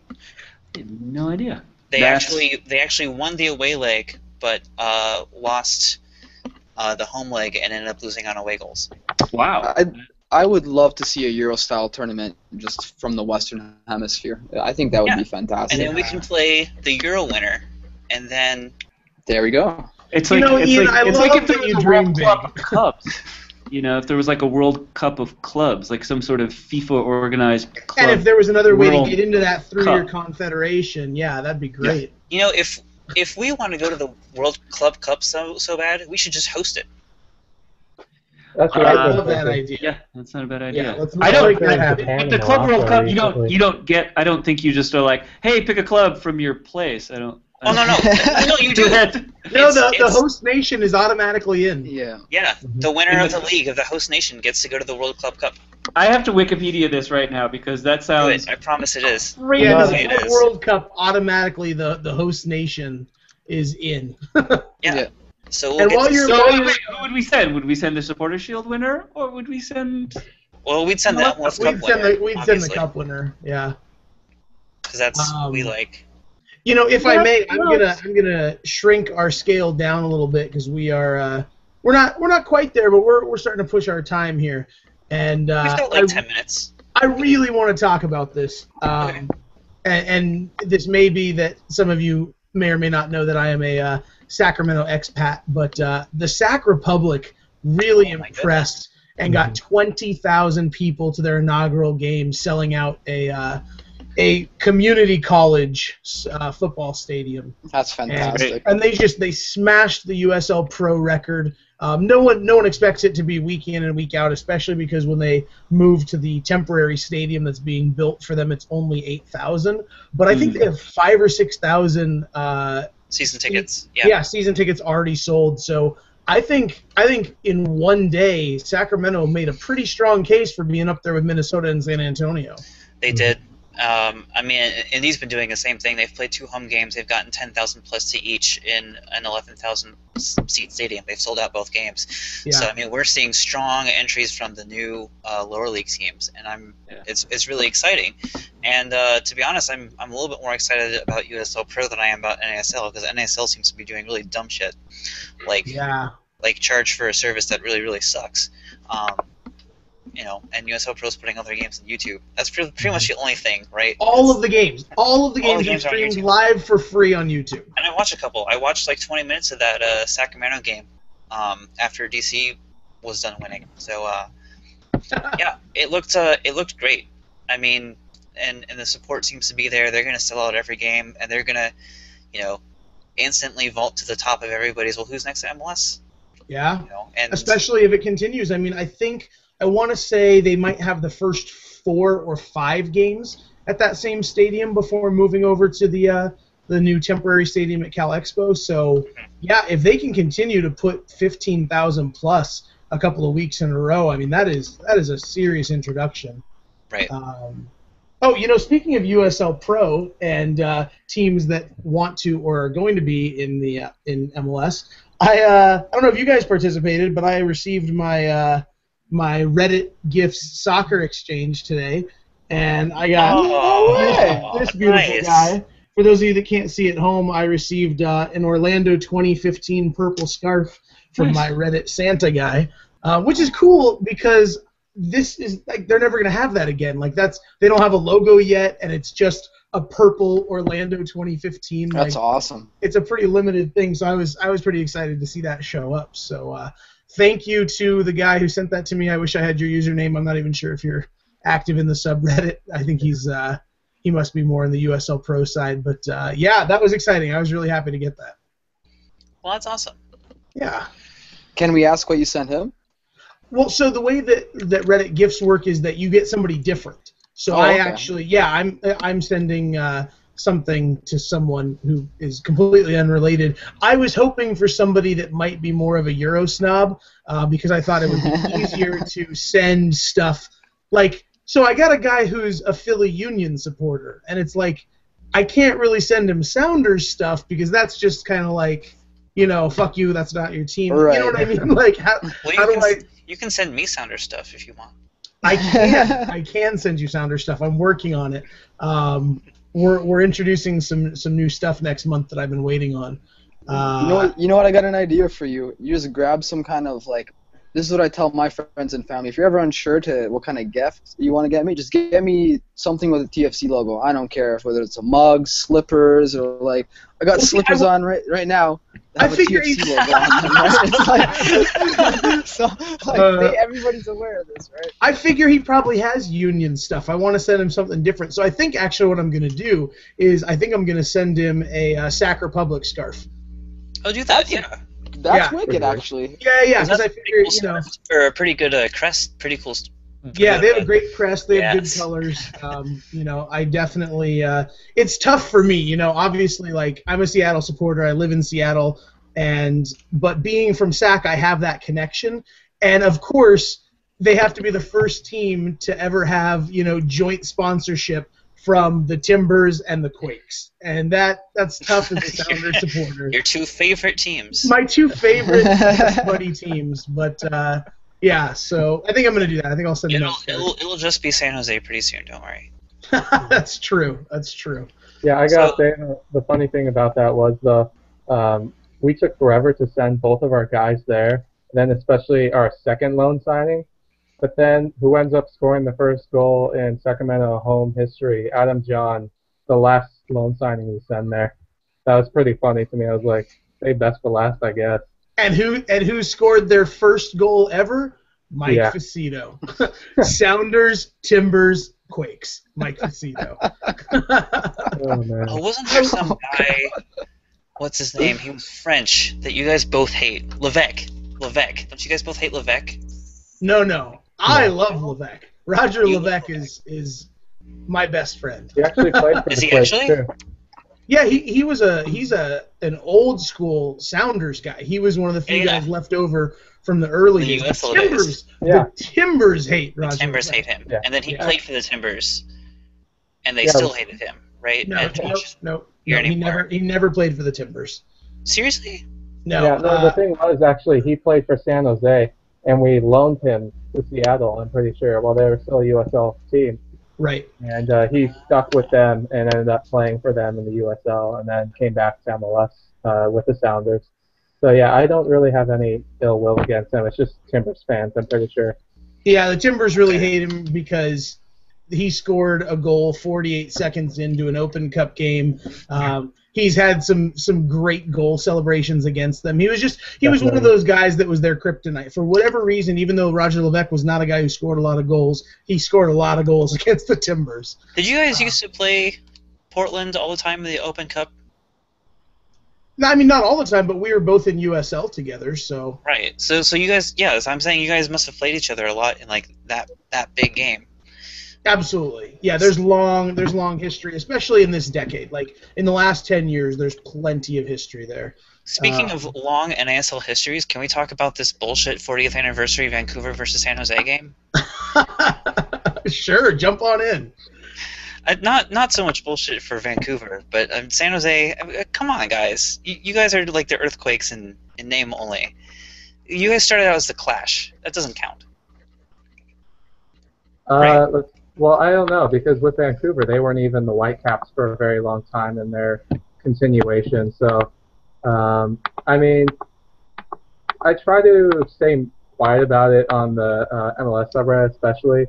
I had no idea. They actually won the away leg, but lost the home leg and ended up losing on away goals. Wow. I would love to see a Euro-style tournament just from the Western Hemisphere. I think that would be fantastic. And then we can play the Euro winner, and then... There we go. It's like, Ian, I love if there was a World Cup of clubs. If there was like a World Cup of clubs, like some sort of FIFA-organized club. And if there was another way to get into that through your confederation, that'd be great. Yeah. If we want to go to the World Club Cup so bad, we should just host it. That's I love that idea. Yeah, that's not a bad idea. Let's I don't. make that happen. The Club World Cup, you don't get. I don't think you just are like, hey, pick a club from your place. I don't. Oh no, no, you do that. No, the host nation is automatically in. Yeah. Yeah, the winner of the league of the host nation gets to go to the World Club Cup. I have to Wikipedia this right now because that sounds. Good. I promise it is. Yeah, the World Cup automatically the host nation is in. Yeah. So wait, who would we send? Would we send the Supporter Shield winner, or would we send? Well, we'd send the MLS Cup winner. We'd send the Cup winner. Yeah. Because that's we like. If I may, I'm gonna shrink our scale down a little bit because we're not quite there, but we're starting to push our time here, and we've got like 10 minutes. I really want to talk about this, and this may be that some of you may or may not know that I am a Sacramento expat, but the Sac Republic really impressed and got 20,000 people to their inaugural game, selling out a community college football stadium. That's fantastic. And they smashed the USL Pro record. No one expects it to be week in and week out, especially because when they move to the temporary stadium that's being built for them, it's only 8,000. But I think they have 5,000 or 6,000 season tickets. Yeah, season tickets already sold. So I think in one day, Sacramento made a pretty strong case for being up there with Minnesota and San Antonio. They did. I mean, and he's been doing the same thing. They've played 2 home games. They've gotten 10,000 plus to each in an 11,000 seat stadium. They've sold out both games. Yeah. So I mean, we're seeing strong entries from the new lower league teams, and it's really exciting. And to be honest, I'm a little bit more excited about USL Pro than I am about NASL because NASL seems to be doing really dumb shit, like charge for a service that really sucks. And USL Pro's putting all their games on YouTube. That's pretty much the only thing, right? All of the games are streamed live for free on YouTube. And I watched a couple. I watched like 20 minutes of that Sacramento game after DC was done winning. So yeah, it looked great. I mean, and the support seems to be there. They're going to sell out every game, and they're going to, instantly vault to the top of everybody's. Well, who's next to MLS? Yeah, and especially if it continues. I mean, I think I want to say they might have the first 4 or 5 games at that same stadium before moving over to the new temporary stadium at Cal Expo. So, yeah, if they can continue to put 15,000 plus a couple of weeks in a row, I mean, that is a serious introduction. Right. Speaking of USL Pro and teams that want to or are going to be in MLS, I don't know if you guys participated, but I received my my Reddit Gifts soccer exchange today, and I got this beautiful guy. For those of you that can't see at home, I received an Orlando 2015 purple scarf from my Reddit Santa guy, which is cool because this is like they're never gonna have that again. Like they don't have a logo yet, and it's just a purple Orlando 2015. That's awesome. It's a pretty limited thing, so I was pretty excited to see that show up. So thank you to the guy who sent that to me. I wish I had your username. I'm not even sure if you're active in the subreddit. I think he must be more in the USL Pro side. But yeah, that was exciting. I was really happy to get that. Well, that's awesome. Yeah. Can we ask what you sent him? Well, so the way that Reddit gifts work is that you get somebody different. So I'm sending something to someone who is completely unrelated. I was hoping for somebody that might be more of a Euro snob because I thought it would be easier to send stuff. So I got a guy who's a Philly Union supporter, and it's like I can't really send him Sounders stuff because that's just kind of like, fuck you, that's not your team. Right. You know what I mean? Like, You can send me Sounder stuff if you want. I can send you Sounder stuff. I'm working on it. We're introducing some new stuff next month that I've been waiting on. You know what? I got an idea for you. You just grab some kind of this is what I tell my friends and family. If you're ever unsure to what kind of gift you want to get me, just get me something with a TFC logo. I don't care whether it's a mug, slippers, or I got slippers on right now. Have a TFC logo on them, right? Everybody's aware of this, right? I figure he probably has Union stuff. I want to send him something different. So I think actually what I'm going to do is I'm going to send him a Sac Republic scarf. Oh, do that, yeah. That's wicked, actually. Yeah, because I figured, Or a pretty good crest, pretty cool. Yeah, they have a great crest. They have good colors. I definitely. It's tough for me, Obviously, I'm a Seattle supporter. I live in Seattle, but being from SAC, I have that connection. And of course, they have to be the first team to ever have joint sponsorship from the Timbers and the Quakes, and that's tough as a Sounders supporter. Your 2 favorite teams. My 2 favorite buddy teams, but. Yeah, so I think I'm going to do that. I think I'll send it out. It'll just be San Jose pretty soon, don't worry. That's true. Yeah, I got to say, the funny thing about that was we took forever to send both of our guys there, then especially our second loan signing. But then who ends up scoring the first goal in Sacramento home history? Adam John, the last loan signing we sent there. That was pretty funny to me. I was like, save best for last, I guess. And who scored their first goal ever? Mike Facito. Sounders, Timbers, Quakes. Mike Facito. Wasn't there some guy? What's his name? He was French that you guys both hate. Levesque. Don't you guys both hate Levesque? No. I love Levesque. Roger Levesque is my best friend. He actually played for the Quakes too. Yeah, he's an old school Sounders guy. He was one of the few guys left over from the early days. The Timbers hate Roger. The Timbers hate him, and then he played for the Timbers, and they still hated him, right? No. He never played for the Timbers. Seriously? No. Yeah, the thing was actually he played for San Jose, and we loaned him to Seattle. I'm pretty sure while they were still a USL team. Right. And he stuck with them and ended up playing for them in the USL and then came back to MLS with the Sounders. So, yeah, I don't really have any ill will against him. It's just Timbers fans, I'm pretty sure. Yeah, the Timbers really hate him because he scored a goal 48 seconds into an Open Cup game. He's had some great goal celebrations against them. He was one of those guys that was their kryptonite. For whatever reason, even though Roger Levesque was not a guy who scored a lot of goals, he scored a lot of goals against the Timbers. Did you guys used to play Portland all the time in the Open Cup? No, I mean, not all the time, but we were both in USL together, so. Right. So you guys, yeah, so I'm saying you guys must have played each other a lot in like that big game. Absolutely. Yeah, there's long history, especially in this decade. Like in the last 10 years, there's plenty of history there. Speaking of long NASL histories, can we talk about this bullshit 40th anniversary Vancouver versus San Jose game? Sure, jump on in. Not so much bullshit for Vancouver, but San Jose. Come on, guys. You guys are like the Earthquakes in name only. You guys started out as the Clash. That doesn't count. Right? Well, I don't know, because with Vancouver, they weren't even the Whitecaps for a very long time in their continuation. So, I mean, I try to stay quiet about it on the MLS subreddit especially,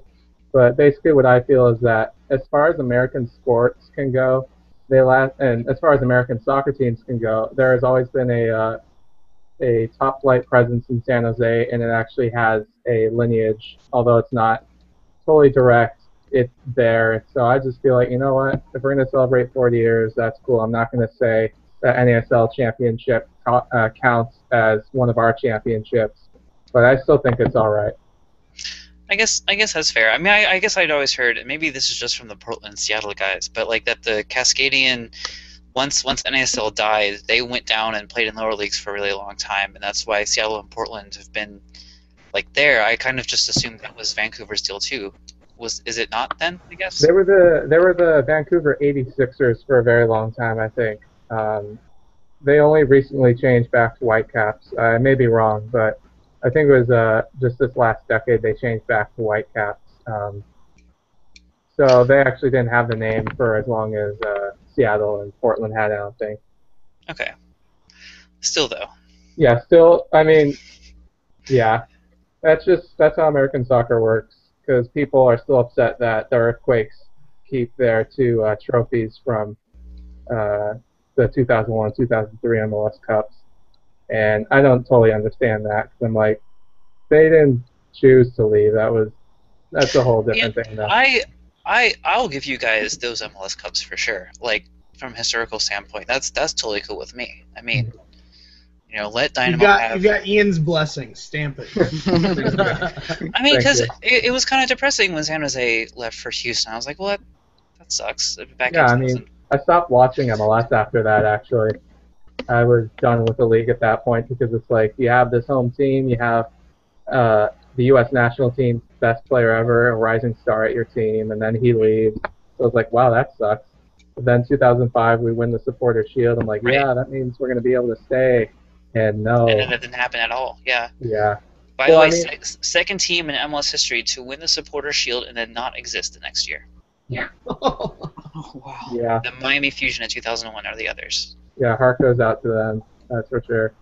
but basically what I feel is that as far as American sports can go, and as far as American soccer teams can go, there has always been a top flight presence in San Jose, and it actually has a lineage, although it's not totally direct. It's there. So I just feel like, you know what, if we're going to celebrate 40 years, that's cool. I'm not going to say that NASL championship counts as one of our championships, but I still think it's all right. I guess that's fair. I mean, I guess I'd always heard, and maybe this is just from the Portland, Seattle guys, but like that the Cascadian, once NASL died, they went down and played in lower leagues for a really long time, and that's why Seattle and Portland have been like there. I kind of just assumed that was Vancouver's deal too. Is it not then, I guess? They were the Vancouver 86ers for a very long time, I think. They only recently changed back to Whitecaps. I may be wrong, but I think it was just this last decade they changed back to Whitecaps. So they actually didn't have the name for as long as Seattle and Portland had, I don't think. Okay. Still, though. Yeah, still, I mean, yeah. That's how American soccer works, because people are still upset that the Earthquakes keep their two trophies from the 2001-2003 MLS Cups. And I don't totally understand that, because I'm like, they didn't choose to leave. That's a whole different thing. Though. I'll give you guys those MLS Cups for sure. Like, from a historical standpoint, that's totally cool with me. I mean, you know, let Dynamo have... You got Ian's blessing. Stamp it. I mean, because it was kind of depressing when San Jose left for Houston. I was like, well, that sucks. I mean, I stopped watching MLS after that, actually. I was done with the league at that point, because it's like, you have this home team, you have the U.S. national team's best player ever, a rising star at your team, and then he leaves. So I was like, wow, that sucks. But then 2005, we win the Supporters' Shield. I'm like, yeah, that means we're going to be able to stay. And no. And then it didn't happen at all, yeah. Yeah. By the way, second team in MLS history to win the Supporters' Shield and then not exist the next year. Yeah. Oh, wow. Yeah. The Miami Fusion in 2001 are the others. Yeah, heart goes out to them, that's for sure.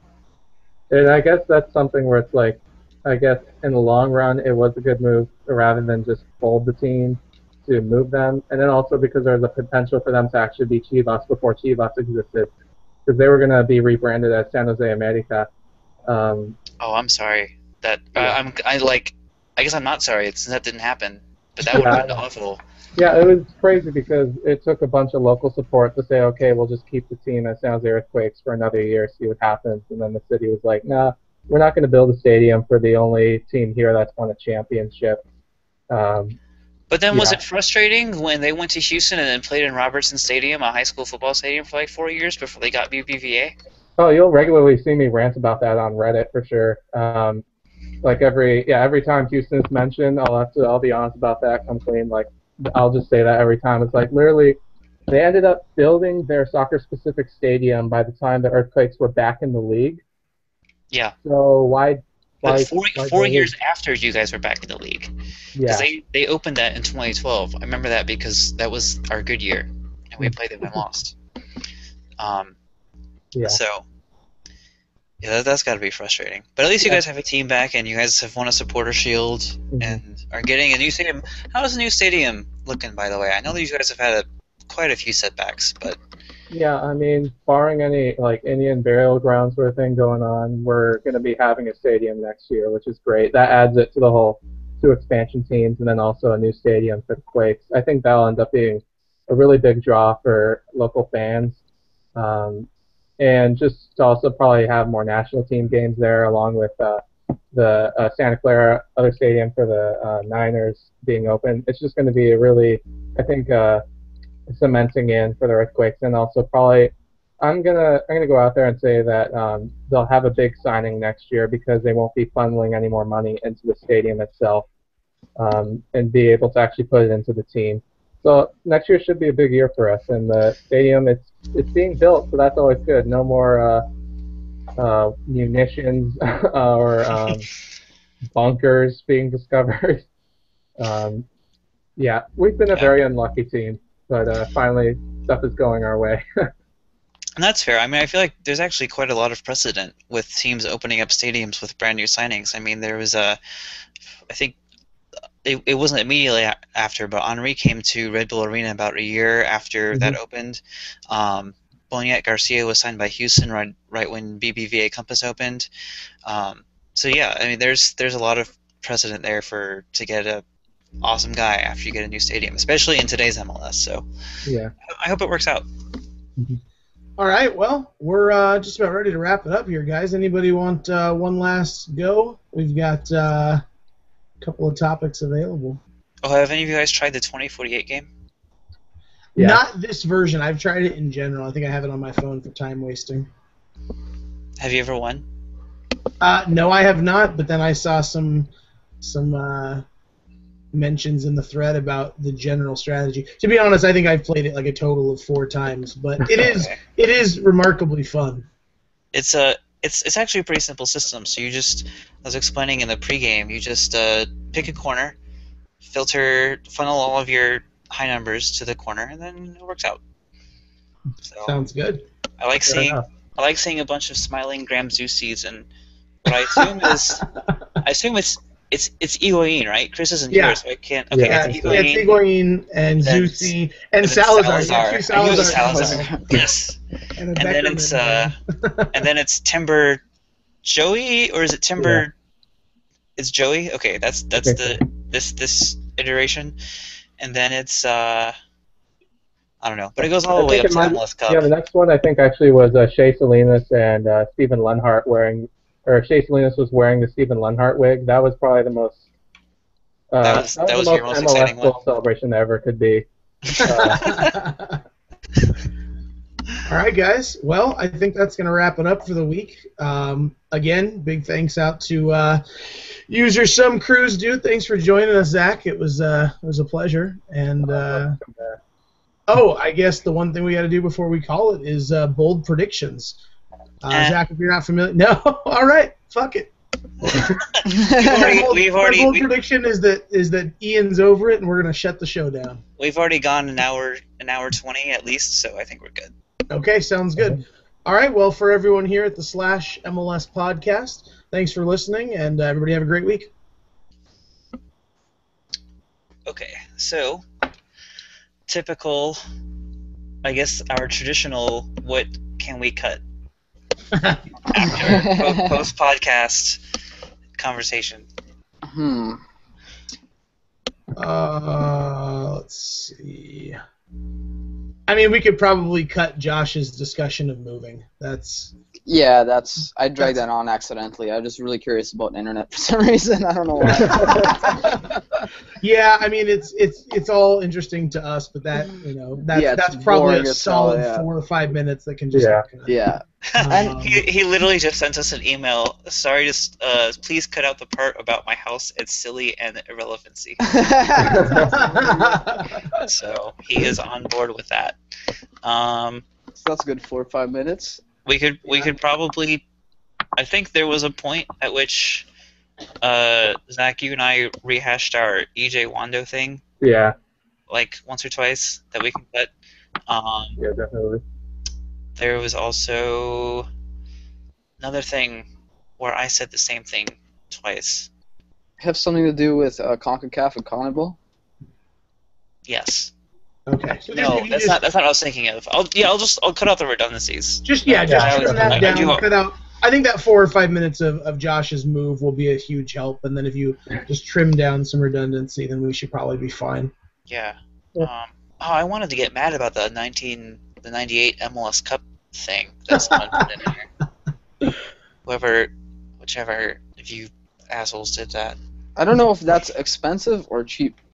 And I guess that's something where it's like, I guess in the long run, it was a good move rather than just fold the team to move them. And then also because there's a potential for them to actually be Chivas before Chivas existed. Because they were going to be rebranded as San Jose America. Oh, I'm sorry. That I guess I'm not sorry. That didn't happen. But that would have been awful. Yeah, it was crazy because it took a bunch of local support to say, okay, we'll just keep the team as San Jose Earthquakes for another year, see what happens. And then the city was like, nah, we're not going to build a stadium for the only team here that's won a championship. But then was it frustrating when they went to Houston and then played in Robertson Stadium, a high school football stadium, for like 4 years before they got BBVA? Oh, you'll regularly see me rant about that on Reddit for sure. Like every time Houston's mentioned, I'll be honest about that. I'm clean. Like I'll just say that every time. It's like literally, they ended up building their soccer-specific stadium by the time the Earthquakes were back in the league. Yeah. So why? Four years after you guys were back in the league. Yeah. They opened that in 2012. I remember that because that was our good year, and we played them and lost. Yeah. So, yeah, that's got to be frustrating. But at least you guys have a team back, and you guys have won a supporter shield, and are getting a new stadium. How is the new stadium looking, by the way? I know that you guys have had quite a few setbacks, but... Yeah, I mean, barring any like Indian burial ground sort of thing going on, we're going to be having a stadium next year, which is great. That adds it to the whole 2 expansion teams and then also a new stadium for the Quakes. I think that'll end up being a really big draw for local fans. and just to also probably have more national team games there, along with the Santa Clara other stadium for the Niners being open. It's just going to be a really, I think, cementing in for the Earthquakes, and also probably I'm gonna go out there and say that they'll have a big signing next year because they won't be funneling any more money into the stadium itself, and be able to actually put it into the team. So next year should be a big year for us, and the stadium it's being built, so that's always good. No more munitions or bunkers being discovered. Yeah, we've been a very unlucky team, but finally stuff is going our way. And that's fair. I mean, I feel like there's actually quite a lot of precedent with teams opening up stadiums with brand new signings. I mean, there was I think it wasn't immediately after, but Henry came to Red Bull Arena about a year after that opened. Boniek Garcia was signed by Houston right when BBVA Compass opened. So yeah, I mean, there's a lot of precedent there to get a awesome guy after you get a new stadium, especially in today's MLS. So yeah, I hope it works out. All right, well, we're just about ready to wrap it up here, guys. Anybody want one last go? We've got a couple of topics available. Oh, have any of you guys tried the 2048 game? Yeah. Not this version. I've tried it in general. I think I have it on my phone for time wasting. Have you ever won? No, I have not, but then I saw some mentions in the thread about the general strategy. To be honest, I think I've played it like a total of 4 times, but it is remarkably fun. It's actually a pretty simple system. So I was explaining in the pregame, you just pick a corner, funnel all of your high numbers to the corner, and then it works out. So, sounds good. I like seeing a bunch of smiling Graham Zusies, and what I assume it's Higuain, right? Chris isn't here, so I can't. Okay, yeah, it's Higuain. It's Higuain and Zusi and Salazar. Salazar. Yes. And then it's Timber Joey, or is it Timber? Yeah. It's Joey. Okay, that's this iteration, and then it's I don't know, but it goes all the way up to MLS Cup. Yeah, the next one I think actually was Shea Salinas and Stephen Lenhart Shea Salinas was wearing the Stephen Lenhart wig. That was probably the most. That was the your most exciting MLS goal celebration there ever could be. All right, guys. Well, I think that's going to wrap it up for the week. Again, big thanks out to user Some Cruise Dude. Thanks for joining us, Zach. It was a pleasure. And I guess the one thing we got to do before we call it is bold predictions. Zach, if you're not familiar, no. All right, fuck it. My bold prediction is that Ian's over it, and we're gonna shut the show down. We've already gone an hour 20 at least, so I think we're good. Okay, sounds good. All right, well, for everyone here at the /MLS podcast, thanks for listening, and everybody have a great week. Okay, so typical, I guess our traditional what can we cut after post-podcast conversation. Let's see. I mean, we could probably cut Josh's discussion of moving. I dragged that on accidentally. I'm just really curious about internet for some reason. I don't know why. Yeah, I mean, it's all interesting to us, but that's probably a solid 4 or 5 minutes that can just yeah. And he literally just sent us an email. Sorry, just please cut out the part about my house. It's silly and irrelevancy. So he is on board with that. So that's a good 4 or 5 minutes. We could probably. I think there was a point at which Zach, you and I rehashed our EJ Wando thing. Yeah. Like once or twice that we can cut. Yeah, definitely. There was also another thing where I said the same thing twice. Have something to do with CONCACAF and CONMEBOL? Yes. Okay. So no, that's not what I was thinking of. I'll cut out the redundancies. Just trim that down. Cut out. I think that 4 or 5 minutes of Josh's move will be a huge help, and then if you just trim down some redundancy, then we should probably be fine. Yeah. I wanted to get mad about the 98 MLS Cup thing that someone put in there. Whichever of you assholes did that. I don't know if that's expensive or cheap.